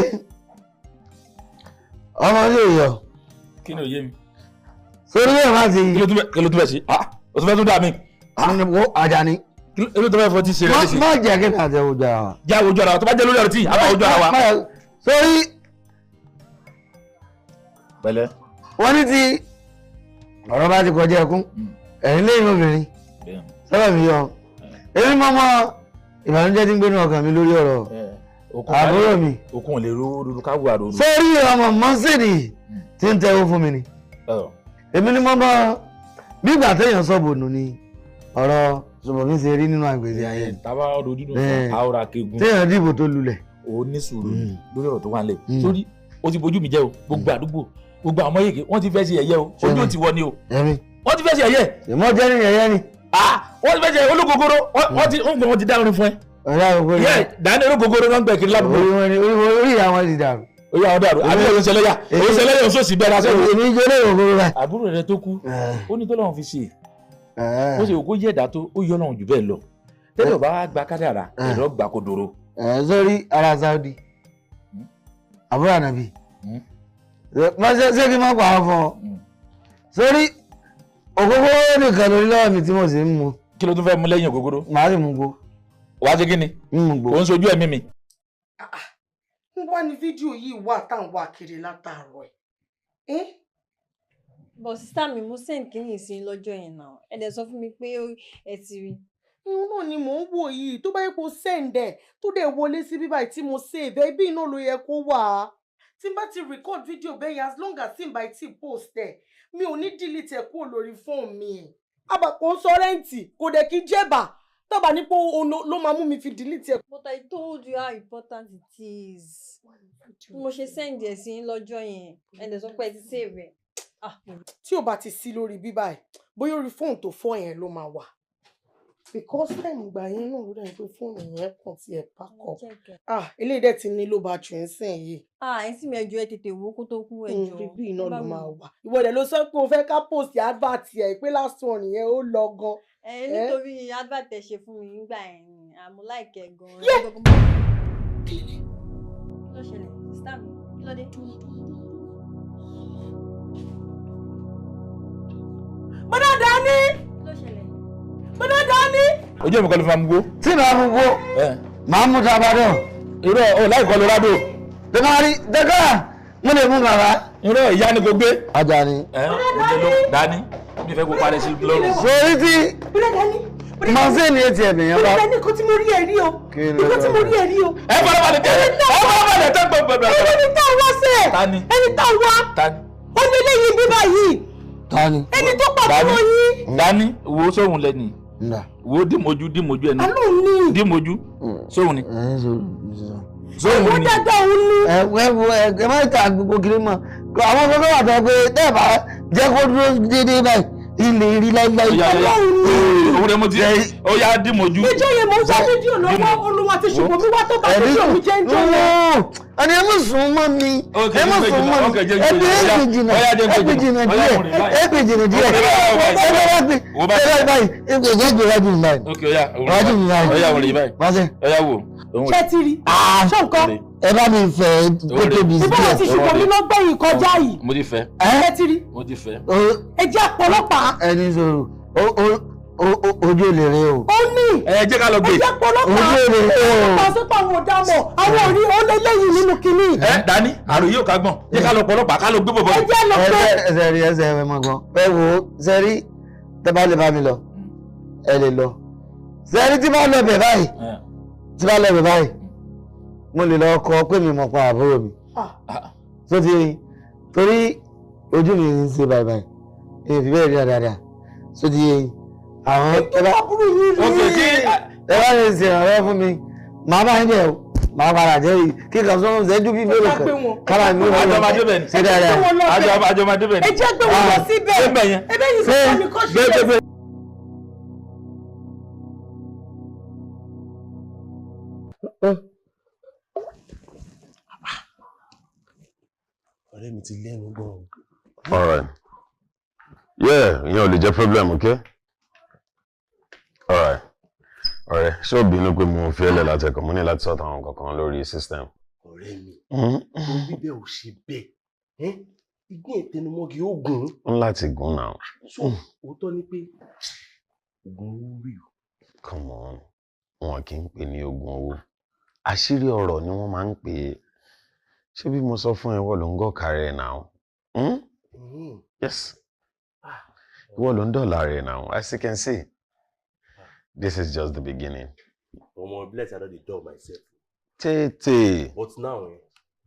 Ọmọ ilé yọ. Kí ni òye mi? Sórí ẹ̀ máa ti. Kí ló tún bẹ̀ sí? o tún fẹ́ tún dà mí. Àjàní. Èló tó fẹ́ fọ́ ti ṣe rẹ̀ lẹ́sìn. Má jẹ́ kí n àti ojú ara wa. Já ojú ara wa tó bá jẹ́ lórí ọ̀rọ̀ tí àbá ojú ara wa. Sórí. Pẹ̀lẹ́. Wọ́n ní tí ọ̀rọ̀ bá ti kọjá ẹkún ẹ̀rín lẹ́yìn obìnrin sábà mi yọ èmi mọ́mọ́ ìbànújẹ́ tí ń gbénu ọkàn mi lórí ọ̀rọ̀ àbúrò mi. Okun ò lè ro káwọ́ àrò. Sórí ọmọ mọ́sìnì tí ń tẹ́wọ́ fún mi ni. Èmi ni mọ́mọ́ bí ìgbà téèyàn sọ̀bù nù ni ọ̀rọ̀ ṣùgbọ́n mi ṣe rí nínú àgbèsè ayé. Tábà ọdún nínú àwòrán akegun. Téèyàn dìbò tó lulẹ̀. O ní sùúrù lórí ọ̀rọ̀ tó wà nílẹ̀. Sórí o ti bójú mi jẹ́ o gbogbo àdúgbò gbogbo àwọn yèké wọ́n ti fẹ́ ṣe ẹ̀yẹ o ojú ò ti wọ ni o. Wọ́n ti fẹ́ ṣe ẹ̀yẹ. Ìmọ̀ jẹ́ ní ẹ̀yẹ ni. Wọ́n ti fẹ́ ṣe ológogoro wọ́n ti dá orin fún ẹ. Dání ológogoro náà ń gbẹ kiri ládùúgbò. Orí àwọn ti dàrú. Orí àwọn dàrú àbí ẹ̀rọ ìṣẹ̀lẹ̀yà òun ṣẹlẹ̀yà òun sòsì bẹ́ẹ̀ lásán. Èmi ń jẹ́ ológogoro rẹ̀. Àbúrò rẹ̀ tó kú ó ní tọ́lọ́run fi ṣe ó ṣe òkú yẹ̀dá tó ó yọ Ọlọ́run jù bẹ́ẹ̀ lọ tẹ́lẹ̀ bá gba kádàrá ẹ̀rọ gbà kó dòrò. Sórí ara Saudi àbúrò ànàbì ṣé kí n má pa á fún ọ sórí ògógóró nìkan lórí lọ́wọ́ mi tí mo sì ń mu. Kí ló tún fẹ́ mu lẹ́yìn ògógóró? Màá sì mú gbó. Wàá ṣe kí ni? ń mú gbó. Ó ń sojú ẹ̀mí mi. ń wá ní fídíò yìí wà táwọn wà kiri látàárọ̀ ẹ̀. But sister mi mo send kini sí lọ́jọ́ yẹn náà ẹ dẹ̀ sọ fún mi pé ẹ ti rí. Irun náà ni mò ń wò yìí tó bá yẹ kó send ẹ̀ tó dẹ̀ wọlé sí bíbá tí mo save ẹ̀ ibi iná ló yẹ kó wà á. Tí n bá ti record video bẹ́ẹ̀ yẹn as long as tí n bá ti post ẹ̀ mi ò ní delete ẹ̀ kúrò lórí fóònù mi. Àbàkò ń sọ rẹ́ǹtì kò dẹ̀ kí jẹ́bà tọ́ba ní pé ló máa mú mi fi delete ẹ̀. But I told you how important it is. Mo ṣe send ẹ̀ sí lọ́jọ́ yẹn ẹ dẹ̀ sọ pé ẹ ti save ẹ̀. Tí o bá ti sí lórí bíbá ẹ̀ bóyá orí fóònù tó fọ́ yẹn ló máa wà. Because time ìgbà yẹn náà ló dẹ̀ pé fóònù yẹn kàn ti ẹ̀ pakọ̀. Eléyìí dẹ̀ ti ní ló bá tù ń sìn yìí. Ẹ sì mi ẹjọ́ ẹ tètè wo kó tó kú ẹjọ́. Bíbí iná ló máa wà. Ìwọ dẹ̀ ló sọ pé o fẹ́ ká post advert ẹ̀ pé last one yẹn ó lọ gan. Nítorí advert ẹ ṣe fún mi nígbà yẹn ni àmú láìkẹ́ gan. Kí ló ṣẹlẹ̀? Sísá mi, kí ló dé? Bọ́dọ̀ Dání! Kí ló ṣẹlẹ̀? Bọ́dọ̀ Dání! Ojú èmi kọ́ ló fi máa mú gbó. Tí màá mú gbó, màá mú tabadọ̀. Irọ́ ò láì Colorado. Tó máa rí dẹ́gà mo lè mú bàbá. Irọ́ ìyá ni kò gbé. Àjàní. Dání mi fẹ́ kó parí sí lọ́rùn. Sórí tí Bọ́dọ̀ Dání! màsíìnì etí ẹ̀mí yẹn bá. Bọ́dọ̀ Dání kò tí mo rí ẹ̀ rí o. Kò tí mo rí ẹ̀ rí o. Ẹ fọlọ́ balẹ̀ tẹ́ gbọ̀gbọ̀gbọ̀. Ẹni tá a wá sẹ́ẹ̀. Tani. Ẹni tá a wá. Tani. Ó ní eléyìí bíbá yìí. Tani. Ẹni tó pa fún yín. Dání wo sóhun lẹ́ni. Wo dìmojú ẹnu. Àlọ́ ní. Dìmojú sóhun ni. Sóhun ni. Ẹ má ta gbogbo kiri mọ́. Àwọn kankan wà tó pé tẹ́ẹ̀ bá jẹ́ kó dúró déédéé báyìí. Ilé rí láíláí. Òun rẹ̀ mo ti ó yá dìmojú. Ìjọ yẹn mo ń sọ fídíò lọ́wọ́ Olúwa ti ṣùgbọ́n mi wá tó bá fídíò mi jẹ́ ń jọ yẹn. Ẹni ẹ mọ̀ sùn mọ́ mi. Ẹ mọ̀ sùn mọ́ mi. Ẹ bí ẹ pè jìnnà díẹ̀. Ẹ pè jìnnà díẹ̀. Ẹ bá gbé báyìí. Ẹ pè jẹ́ ìgbéwájú mi báyìí. Ìwájú mi báyìí. Ọ̀yá wòlé báyìí. Máṣe. Ọ̀yá wò. Ṣé ti rí? Ṣé nǹkan? Ẹ bá mi fẹ́ pété bí sí. Ìbọn ti ṣùgbọ́n mi lọ gbẹ̀yìn kọjá yìí. Mo ti fẹ́. Ẹ ti rí? Mo ti fẹ́. Ẹ jẹ́ ọ̀pọ̀lọpàá. Ẹni sọ̀rọ̀ ojú ò lè rí o. Ó ní. Ẹ jẹ́ ká lọ gbé. Ẹ jẹ́ ọ̀pọ̀lọpàá. Ojú ò lè rí o. Pàṣípà àwọn ọ̀dàmọ̀ àwọn òrí ó lé lẹ́yìn nínú kinní. Dání àrò yóò ká gbọ̀n. Jẹ́ ká lọ ọ̀pọ̀lọpàá ká lọ gbé bọ̀bọ̀. Ẹ jẹ́ lọ pé. Ẹsẹ̀ rí ẹsẹ̀ ẹ̀ mọ̀ gan. Ẹ wo sẹ́rí tẹ́ bá lè bá mi lọ. Ẹ lè lọ. Sẹ́rí tí bá lọ bẹ̀ báyìí. Tí bá lọ bẹ̀ báyìí. Mo lè lọ kọ pé mi mọ̀ pa àbúrò mi. Tó ti torí ojú mi ń ṣe báyìí. Èyí fi bẹ́ẹ̀ rí dáadáa. Tó ti àwọn ẹ bá lè ṣe ìrànlọ́wọ́ fún mi. Màá bá yín bẹ̀ o. Màá padà jẹ́ yìí. Kí kan sọ́nù ṣẹ́jú bí mélòó kan. Kára mi ò lọ ṣe dáadáa. Àjọmọdé bẹ̀ ni. Ẹ jẹ́ gbé wọn lọ síbẹ̀. Ẹ bẹ́ẹ̀ yìí sọ mi kọ́ ṣe. Ọ̀rẹ́ mi ti lẹ́nu gbọ́n. All right. Yeah, ìyẹn ò lè jẹ́ problem, okay? All right. Ọ̀rẹ́, ṣé o bínú pé mo fi ẹlẹ́ láti ẹ̀kọ́ mo ní láti sọ̀tọ̀ àwọn kankan lórí system? Ọ̀rẹ́ mi, mo bí bẹ́ẹ̀ ò ṣe bẹ́ẹ̀. ìgbín ìtẹnumọ́gi ó gùn. Ń láti gùn náà. So òótọ́ ni pé oògùn owó rí o. Come on, wọn kì í pè ní oògùn owó. Àṣírí ọ̀rọ̀ ni wọ́n máa ń pè é. Ṣé bí mo sọ fún ẹ wọ́n ló ń gọ́ka rẹ̀ náà? Yes. Wọ́n ló ń dọ̀là rẹ̀ náà. As you can see, this is just the beginning. Omo, bless I don dey dull myself. Tètè. But now,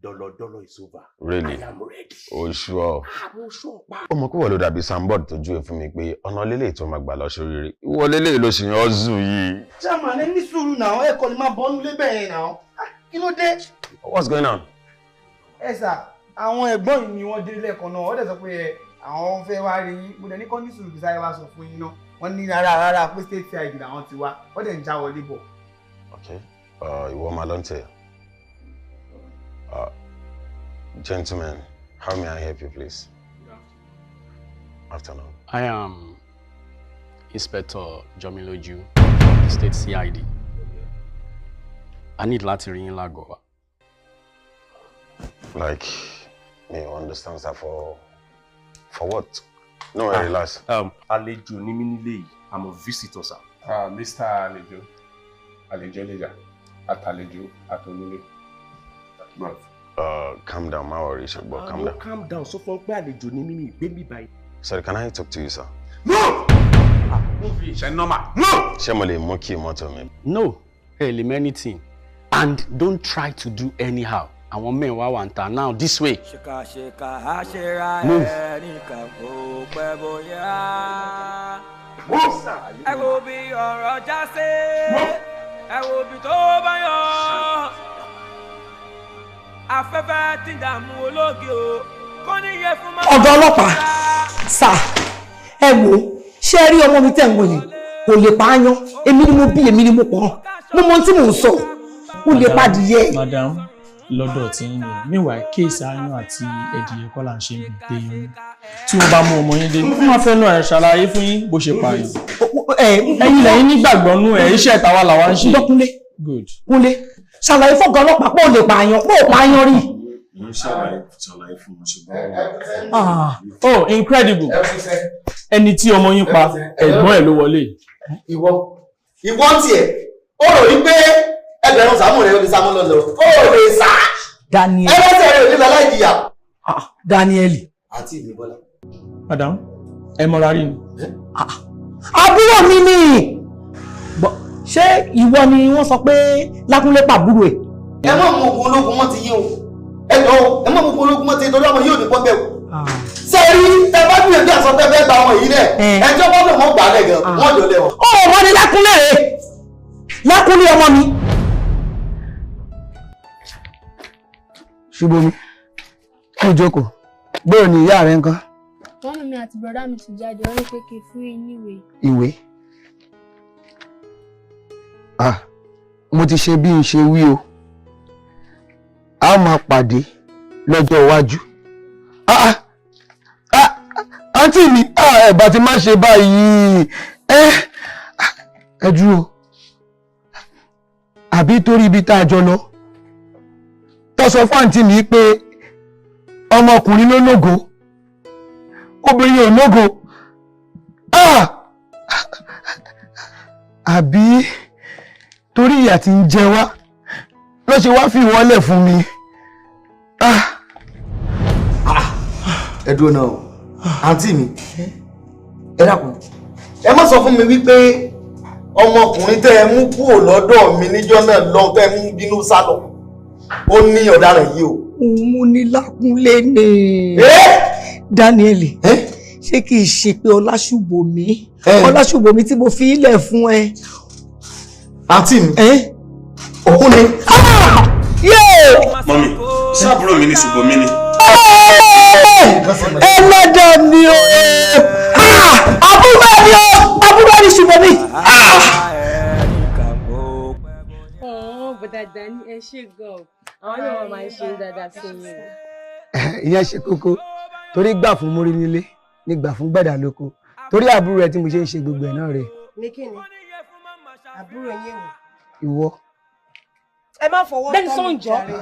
dollar is over. Really? I am ready. Oh, sure. Mo sure pa. Ọmọ kó wọ́n ló dàbí Sambod tó júwe fún mi pé ọ̀nà lélẹ̀ tó máa gbà lọ sóríire. Ìwọ lélẹ̀ ló ṣì yan ọ́zù yìí. Chairman, ẹ ní sùúrù náà, ẹ kọ́ ni máa bọ́nú lébẹ̀ yẹn náà. Kí ló dé? What's going on? Ẹ sà, àwọn ẹ̀gbọ́n yìí ni wọ́n dé lẹ́ẹ̀kan náà, wọ́n dẹ̀ sọ pé àwọn fẹ́ wá rí yín. Mo dẹ̀ ní kọ́ ní sùúrù kí sáré wá sọ fún yín náà. Wọ́n ní rárá pé state side làwọn ti wá. Wọ́n dẹ̀ ń já wọlé bọ̀. Okay. Ìwọ máa lọ ń tẹ̀. Gentlemen, how may I help you, please? Afternoon. I am Inspector Jomiloju, State CID. I need láti rí yín lágọ̀ọ́. Like, me understand that for what? No, relax. Àlejò ní mí nílé yìí. I'm a visitor, sir. Mr. Àlejò. Àlejò lẹ́jà. Àtàlejò àtònílé. Calm down, my worry, but calm down. Calm down. So fún pé àlejò ní mímí baby bye. Sorry, can I talk to you, sir? No! Ṣé normal? No! Ṣé mo lè mú kí mọ́tò mi? No, hey, anything. And don't try to do anyhow. Àwọn men wá wà ń ta now this way. Move. Ẹ wo bí ọ̀rọ̀ já sí. Ẹ wo bí tó bá yọ. Afẹ́fẹ́ ti dààmú ológe o. Kọ́ ní iye fún mọ́. Ọ̀gá ọlọ́pàá sà ẹ wò ṣé ẹ rí ọmọ mi tẹ̀ ń wò yìí kò lè pààyàn èmi ni mo bí èmi ni mo pọ̀ mo mọ tí mò ń sọ kò lè pàdìyẹ. Madam lọ́dọ̀ tí ń lò níwàá kéèsì ayán àti ẹ̀dìyẹ kọ́ là ń ṣe ń gbé yín tí wọ́n bá mú ọmọ yín dé wọ́n máa fẹ́ náà ẹ̀ ṣàlàyé fún yín bó ṣe pààyàn. ẹ̀yin lẹ́yìn nígbàgbọ́ nú ẹ̀ iṣẹ́ ìtawà làwa ń ṣe. Kúnlé Kúnlé ṣàlàyé fọ́gà ọlọ́pàá pọ̀ lè pààyàn pọ̀ pààyàn rí. Oh, incredible. Ẹni tí ọmọ yín pa ẹ̀gbọ́n ẹ̀ ló wọlé. Ìwọ tiẹ̀ ó rò wí pé ẹgbẹ̀rún sàmù rẹ̀ ó lè sámú lọ́lọ́ ó lè sá. Daniel ẹlẹ́sẹ̀ rẹ̀ ò ní lọ láì jìyà. Daniel. Àti ìlú Bọ́lá. Madam ẹ mọra rí ni. Àbúrò mi ni ṣé ìwọ ni wọ́n sọ pé Lákúnlé pàbúrò ẹ̀. Ẹ má mú ogun ológun mọ́ ti yín o ẹ má mú ogun ológun mọ́ ti torí ọmọ yóò ní pọ́ńbẹ́ o. Ṣé rí ẹ bá gbìyànjú àsọ pé fẹ́ gba ọmọ yìí rẹ̀ ẹjọ́ bọ́dọ̀ mọ́ gbà á lẹ̀ gan wọ́n jọ lẹ́wọ̀n. Ó wọ́n ní Lákúnlé rẹ̀ Lákúnlé ọmọ mi. Ṣùgbọ́n kí o jókòó bóò ni ìyá rẹ̀ ń kọ́. Wọ́n mi àti bọ̀dá mi ti jáde wọ́n ní pé kí n fún yín níwèé. Ìwé. Mo ti ṣe bí n ṣe wí o a máa pàdé lọ́jọ́ iwájú. Àǹtí mi ẹ̀bà ti má ṣe báyìí ẹ dúró àbí torí ibi tá a jọ lọ tó sọ fún àǹtí mi pé ọmọkùnrin ló lógo obìnrin ò lógo àbí torí ìyà tí ń jẹ wá ló ṣe wá fi ìwọ́lẹ̀ fún mi. Ẹ dúró náà àǹtí mi ẹ dákun ẹ má sọ fún mi wípé ọmọkùnrin tẹ́ ẹ mú kúrò lọ́dọ̀ mi níjọ́ náà lọ tẹ́ ẹ mú bínú sálọ ó ní ọ̀daràn yìí o. Òun ní Lákúnlé ni Daniel ṣé kìí ṣe pé Ọláṣùbọ̀mí tí mo fi ilẹ̀ fún ẹ. Àǹtí mi òun ni. Mọ́mí sábúrò mi ní Ṣùbọ̀mí ni. Ẹlẹ́dàá ni o àbúrò ni Ṣùbọ̀mí. Bọ̀dá Dani ẹ ṣe gan-an àwọn náà máa ń ṣe dáadáa sí yín. Ìyẹn ṣe kókó torí gbà fún mórí nílé ní gbà fún gbẹ̀dà lóko torí àbúrò ẹ tí mo ṣe ń ṣe gbogbo ẹ̀ náà rẹ̀. Ní kí ni àbúrò yín wò. Ìwọ. Ẹ má fọwọ́ tọ́ mi jàre.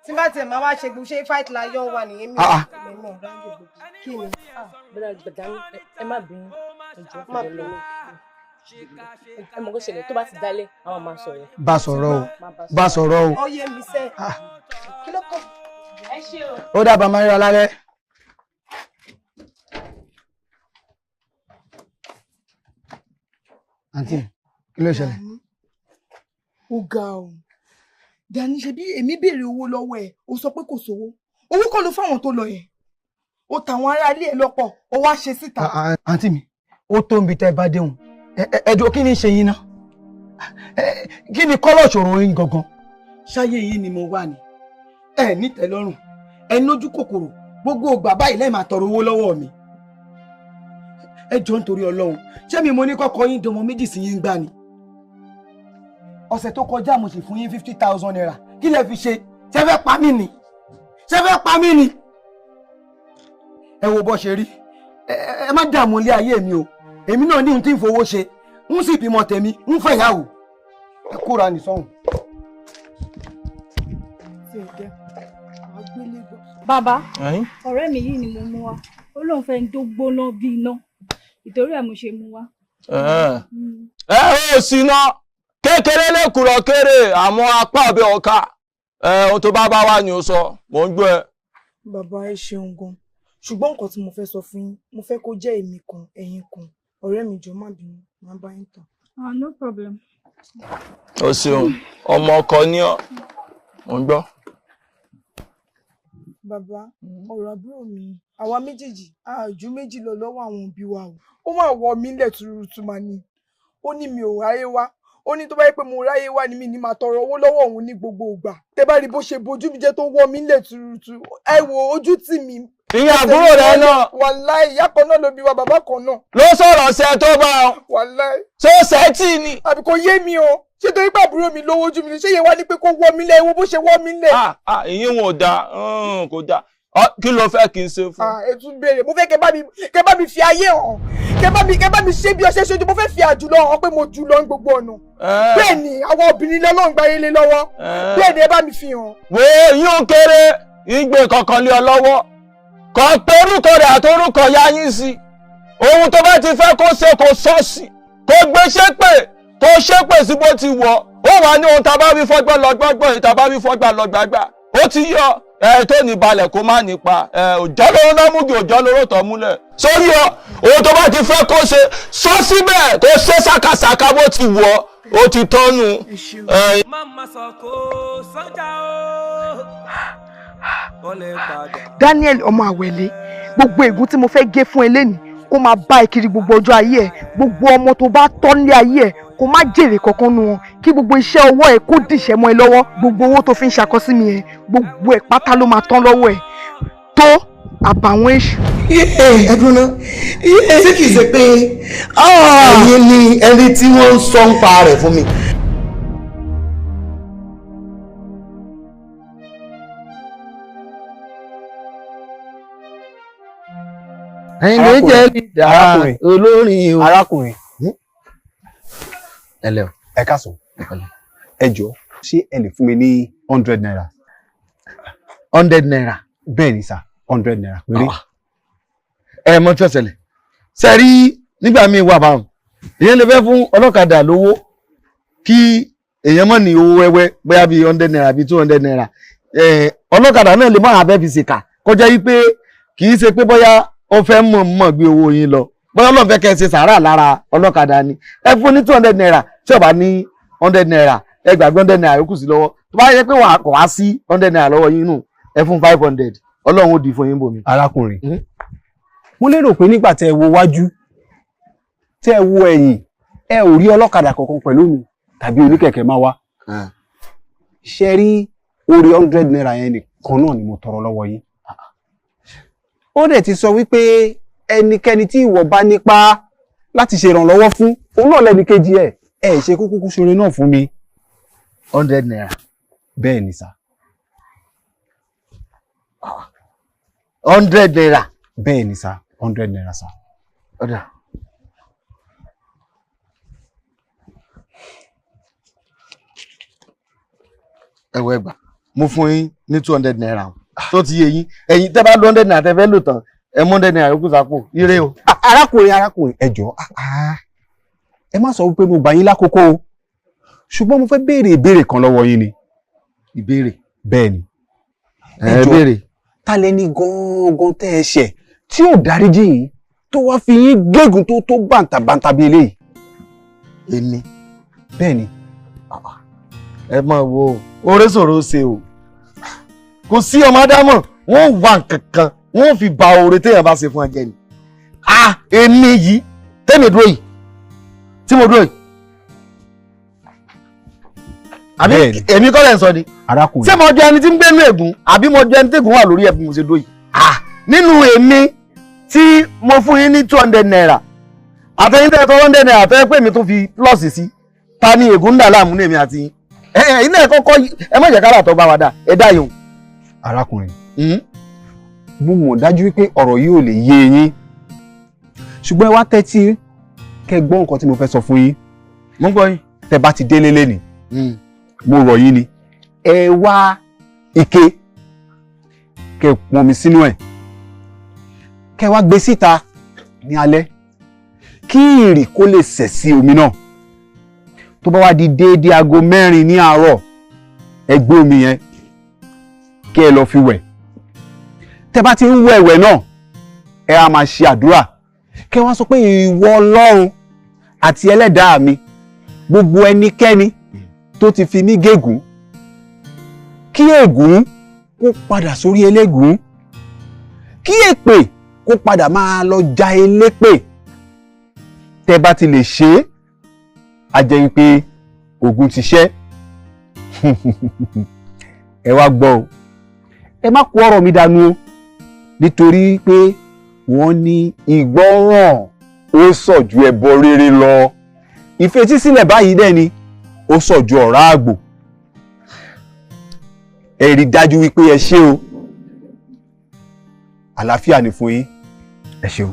tí bá tiẹ̀ máa wá ṣe gbogbo ṣé fight láyọ̀ wà nìyẹn mi ò mọ̀ ráyè gbogbo kí ni. bẹ́ẹ̀ gbẹ̀dá ẹ má bínú ẹjọ́ má bínú ẹ mọ̀ kó ṣẹlẹ̀ tó bá ti dálẹ̀ àwọn máa sọ̀rọ̀. bá sọ̀rọ̀ o bá sọ̀rọ̀ o. ó yé mi sẹ́ kí ló kọ́. ẹ ṣe o. ó dábàá máa ń ra lálẹ́. àǹtí kí ló ṣẹlẹ̀. ó ga ọ Dani ṣe bí èmi béèrè owó lọ́wọ́ ẹ̀ ó sọ pé kò sówó owó kọ́ ló fáwọn tó lọ yẹn ó tàwọn ará ilé ẹ̀ lọ́pọ̀ ó wá ṣe síta. àǹtí mi ó tó ń bi tẹ́ ẹ bá déhùn ẹjọ́ kí ni ṣe yín náà kí ni kọ́lọ̀ ṣòro yín gangan. ṣáyé yín ni mo wà ní ẹ nítẹ́lọ́rùn ẹ lójú kòkòrò gbogbo ògbà báyìí lẹ́ẹ̀ máa tọrọ owó lọ́wọ́ mi. ẹ jọ nítorí Ọlọ́run ṣé mi mo ní kọ́kọ́ yín dọmọ méjì sí yín gbá ni. ọ̀sẹ̀ tó kọjá mo sì fún yín 50,000 naira kí lẹ fi ṣe ṣé fẹ́ pa mí ni ṣé fẹ́ pa mí ni. ẹ wo bó ṣe rí ẹ má dààmú ilé ayé mi o èmi náà ní ohun tí ń fowó ṣe ń sì bímọ tèmi ń fẹ̀yàwó ẹ kóra ní sọ́hùn. bàbá ọ̀rẹ́ mi yìí ni mo mú wá ó lóun fẹ́ ń tó gbóná bí iná ìtorí ẹ̀ mo ṣe mú wá. ẹ ò sí náà kékeré lẹ́kùrọ̀ kéré àmọ́ apá ọ̀bẹ ọ̀ka ohun tó bá wà ní o sọ mò ń gbọ́ ẹ. bàbá ẹ ṣeun gan ṣùgbọ́n nǹkan tí mo fẹ́ sọ fún yín mo fẹ́ kó jẹ́ èmi kan ẹ̀yin kan ọ̀rẹ́ mi jọ má bínú má bá yín tàn. No problem. o ṣeun ọmọ ọkọ ní ọ mò ń gbọ́. bàbá ọ̀rọ̀ àbúrò mi àwa méjèèjì àjù méjì lọ lọ́wọ́ àwọn òbí wa o ó máa wọ mí lẹ̀ tuurutu mà ní ó ní mi ò ráyé wá ó ní tó bá yẹ pé mo ráyé wá ni mi ní máa tọrọ owó lọ́wọ́ òun ní gbogbo ìgbà tẹ bá rí bó ṣe bojú mi jẹ́ tó wọ mí lẹ̀ tuurutu ẹ wo ojú tì mí. ìyá àbúrò rẹ náà. wàláì ìyá kan náà ló bí wa bàbá kan náà. ló sọ̀rọ̀ ṣe tó bá ọ. wàláì. ṣó sẹ́ẹ̀tì ni. àbí kò yé mi o ṣé torí pé àbúrò mi lówó ojú mi ni ṣé yẹ wá ní pé kó wọ mí lẹ̀ ẹ wo bó ṣe wọ mí lẹ̀. ìyín wọn ò dáa kò dáa kí ló fẹ́ kí n ṣe fún. ẹ tún béèrè mo fẹ́ kẹ́ bá mi fi ayé hàn kẹ́ bá mi ṣe bí ọṣẹ ṣojú mo fẹ́ fi àjùlọ hàn pé mo jù lọ ní gbogbo ọ̀nà. bẹ́ẹ̀ ni àwọn obìnrin lọ́lọ́run gba ilé lọ́wọ́ bẹ́ẹ̀ ni ẹ bá mi fi hàn. wo yín ò kéré ìgbé kankan lé ọ lọ́wọ́ kò pé orúkọ rẹ̀ àti orúkọ ya yín sí ohun tó bá ti fẹ́ kó ṣe kó sọ sí kó gbé ṣépè kó ṣépè sí bó ti wọ̀ ó wà ní ohun tá a bá wí fọ́gbọ́n lọ́gbọ́gbọ́n ìta bá wí fọ́gbà lọ́gbàgbà ó ti yọ tó ní balẹ̀ kó má nípa òjọ́ lóró náà mú ju òjọ́ lóró tọ́ múlẹ̀ sórí ọ ohun tó bá ti fẹ́ kó ṣe sọ síbẹ̀ kó ṣe ṣàkàṣàkà bó ti wọ̀ ó ti tọ́nu. Daniel ọmọ àwẹ̀lé gbogbo ègún tí mo fẹ́ gé fún ẹ lẹ́nìí kó máa bá ẹ kiri gbogbo ọjọ́ ayé ẹ gbogbo ọmọ tó bá tọ́ nílé ayé ẹ kó má jèrè kankan nu wọn kí gbogbo iṣẹ́ ọwọ́ ẹ kó dìṣẹ́ mọ́ ẹ lọ́wọ́ gbogbo owó tó fi ń ṣàkọsí mi ẹ gbogbo ẹ pátá ló máa tán lọ́wọ́ ẹ tó àbàwọ́n èṣù. ẹdùn náà ṣé kìí ṣe pé ẹ̀yin ni ẹni tí wọ́n ń sọ ń pa rẹ̀ fún mi. ẹ̀yin lè jẹ́ lídà olórin o. arákùnrin ẹlẹ́ o. ẹ káàsán ẹ jọ̀ọ́ ṣé ẹ lè fún mi ní 100 naira. 100 naira. bẹ́ẹ̀ ni sà 100 naira péré. ẹ mọ tí ó ṣẹlẹ̀ ṣe rí nígbà míì wà báwọn èèyàn lè fẹ́ fún ọlọ́kadà lówó kí èèyàn mọ̀ ní owó wẹ́wẹ́ bóyá bíi 100 naira bíi 200 naira ọlọ́kadà náà lè má abẹ́ fi ṣèkà kọjá yí pé kì í ṣe pé bóyá ó fẹ́ mọ̀ gbé owó yín lọ bóyá ọlọ́run fẹ́ kẹ́ ẹ ṣe sàárà lára ọlọ́kadà ni ẹ fún ní 200 naira tí ó bá ní 100 naira ẹ gbàgbé 100 naira yókù sí lọ́wọ́ tó bá yẹ pé kò wá sí 100 naira lọ́wọ́ yín nù ẹ fún 500 ọlọ́run ó di fún yín bòmí. arákùnrin mo lérò pé nígbà tẹ́ ẹ wo wájú tẹ́ ẹ wo ẹ̀yìn ẹ ò rí ọlọ́kadà kankan pẹ̀lú mi tàbí oníkẹ̀kẹ́ máa wá ṣe rí orí 100 naira yẹn nìkan náà ni mo tọrọ lọ́wọ́ yín. ó dẹ̀ ti sọ wípé ẹnikẹ́ni tí ìwọ bá nípa láti ṣe ìrànlọ́wọ́ fún òun náà lẹ́ni kejì ẹ̀ ṣe kúkú ṣoore náà fún mi. 100 naira. bẹ́ẹ̀ ni sà. 100 naira. bẹ́ẹ̀ ni sà 100 naira sà. ọ̀dà. ẹ̀wọ̀ ẹgbà mo fún yín ní 200 naira tó ti yé yín ẹ̀yin tẹ́ bá 200 naira tẹ́ fẹ́ lò tán ẹ mú 100 naira yókù sápò ire o. arákùnrin ẹ jọ̀ọ́ ẹ má sọ wípé mo bá yín lákòókò o ṣùgbọ́n mo fẹ́ béèrè ìbéèrè kan lọ́wọ́ yín ni. ìbéèrè. bẹ́ẹ̀ ni. ẹ béèrè. ta lẹni gangan tẹ́ ẹ ṣẹ̀ tí ò dáríjì yín tó wá fi yín gégùn tó bàǹtàbàǹtà bí eléyìí. èmi. bẹ́ẹ̀ ni. ẹ máa wo oore sọ̀rọ̀ ṣe o kò sí ọmọ ádámọ̀ wọ́n wà kankan wọ́n fi ba oore téèyàn bá ṣe fún ẹjẹ ni. èmi yìí tẹ́mi dúró yìí tí mo dúró yìí. àbí èmi kọ́ lẹ̀ ń sọ ni. arákùnrin. ṣé mo jẹ ẹni tí ń gbénú ègún àbí mo jẹ ẹni tí ègún wà lórí ẹbí mo ṣe dúró yìí. nínú èmi tí mo fún yín ní 200 naira àtẹ̀yìn tẹ́ 200 naira fẹ́ pé mi tó fi plus sí ta ni ègún ń dà láàmú ní èmi àti yín. ilé ẹ̀kọ́ kọ́ ẹ má jẹ́ kára tó bá wa dà ẹ dá yòó. arákùnrin mo mọ̀ dájú wípé ọ̀rọ̀ yìí ò lè yé yín ṣùgbọ́n ẹ wá tẹ́tí kẹ́ gbọ́ nǹkan tí mo fẹ́ sọ fún yín. mo gbọ́ yín. tẹ́ bá ti délé lẹ́nìí mo rọ̀ yín ni ẹ wá ike kẹ́ pọn mi sínú ẹ̀ kẹ́ wá gbé síta ní alẹ́ kí ìrì kó lè sẹ̀ sí omi náà tó bá wá di déédéé aago 4 ní àárọ̀ ẹ gbé omi yẹn kí ẹ lọ fi wẹ̀ tẹ́ bá ti ń wẹ̀wẹ̀ náà ẹ á máa ṣe àdúrà kẹ́ wá sọ pé ìwọ Ọlọ́run àti ẹlẹ́dàá mi gbogbo ẹnikẹ́ni tó ti fi mí gégùn kí ègún kó padà sórí elégún kí èpè kó padà máa lọ ja elépè tẹ́ bá ti lè ṣe é a jẹ́ wípé ogun ti ṣẹ́ ẹ wá gbọ́ o ẹ má kó ọ̀rọ̀ mi dànù o nítorí pé wọ́n ní ìgbọ́ràn ó sọ̀ ju ẹbọ rere lọ ìfetísílẹ̀ báyìí dẹ̀ ni ó sọ̀ ju ọ̀rá àgbò ẹ rí dájú wípé ẹ ṣé o àlàáfíà ni fún yín ẹ ṣé o.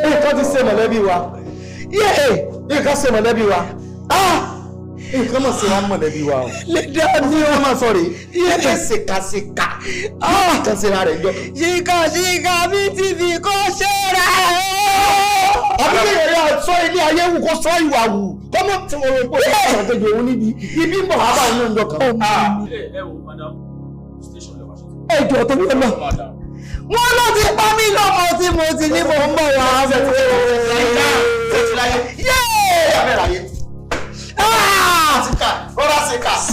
nǹkan ti ṣe mọ̀lẹ́bí wa nǹkan ṣe mọ̀lẹ́bí wa nǹkan mọ̀ sí wa mọ̀lẹ́bí wa o. lè dá ní o máa sọ rèé yẹ́n ṣèkàṣèkà nǹkan ṣe ra rẹ̀ jọ. ṣìkàṣìkà mi ti fi kó ṣe ra ẹ̀. àbí èrè àṣọ ilé ayé wù kó sọ ìwà wù kọ́mọ tí mo rò pé ó ṣe àtẹ̀jọ́ òun níbi ibi ń bọ̀ wá bá inú ìjọ kan. ẹ jọ tó bí ọlọ wọn ló ti pa mí lọ́mọ tí mo ti ní mò ń bọ̀ wá.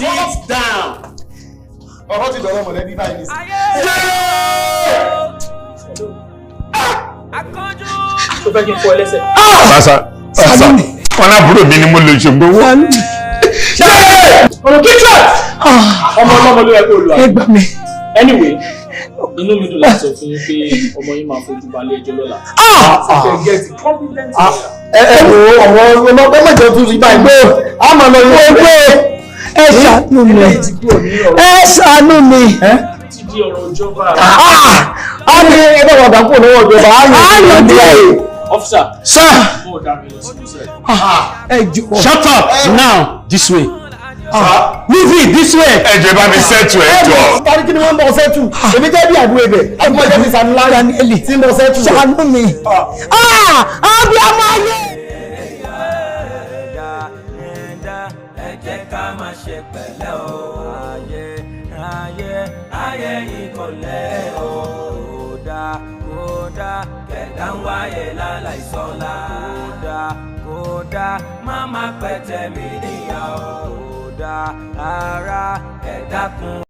Sit down. ọ̀rọ̀ ti dọ̀rọ̀ mọ̀lẹ́bí báyìí ní sí. tó fẹ́ kí n fọ ẹlẹ́sẹ̀. Sasa wọn àbúrò mi ni mo lè ṣe gbowó. ọ̀rọ̀ kíkọ́ ọmọ ọlọ́mọ ló yẹ kó lu àgbà mi. Anyway, inú mi dùn láti sọ fún yín pé ọmọ yín máa fojú balẹ̀ ẹjọ́ lọ́la. ọ̀rọ̀ ọmọ pẹ́ mẹ́jọ tún rí báyìí pé a máa lọ yọ pé ẹ ṣàánú mi ẹ ṣàánú mi. ti di ọ̀rọ̀ ìjọba. a ní ẹgbẹ́ wọn dàpọ̀ lọ́wọ́ ìjọba a yọ díẹ̀. Officer. Sir. Shut up now this way. Move it this way. Ẹ jẹ́ bá mi sẹ́tù ẹ jọ. Tari kí ni wọ́n ń bọ̀ sẹ́tù? Èmi jẹ́ bí àdúrà ẹ̀bẹ̀. Àbúrò jẹ́ bí Sanilá tí ń bọ̀ sẹ́tù. Ṣàánú mi. Àbí ọmọ ayé. Ẹ jẹ́ ká máa ṣe pẹ̀lẹ́ o. Ayé yìí kò lẹ́ o. Kódà kẹ̀dá ń wáyé láláìsọ́lá. Kódà má má pẹ̀tẹ̀ mí níyà o. Ara ẹ̀dá kun.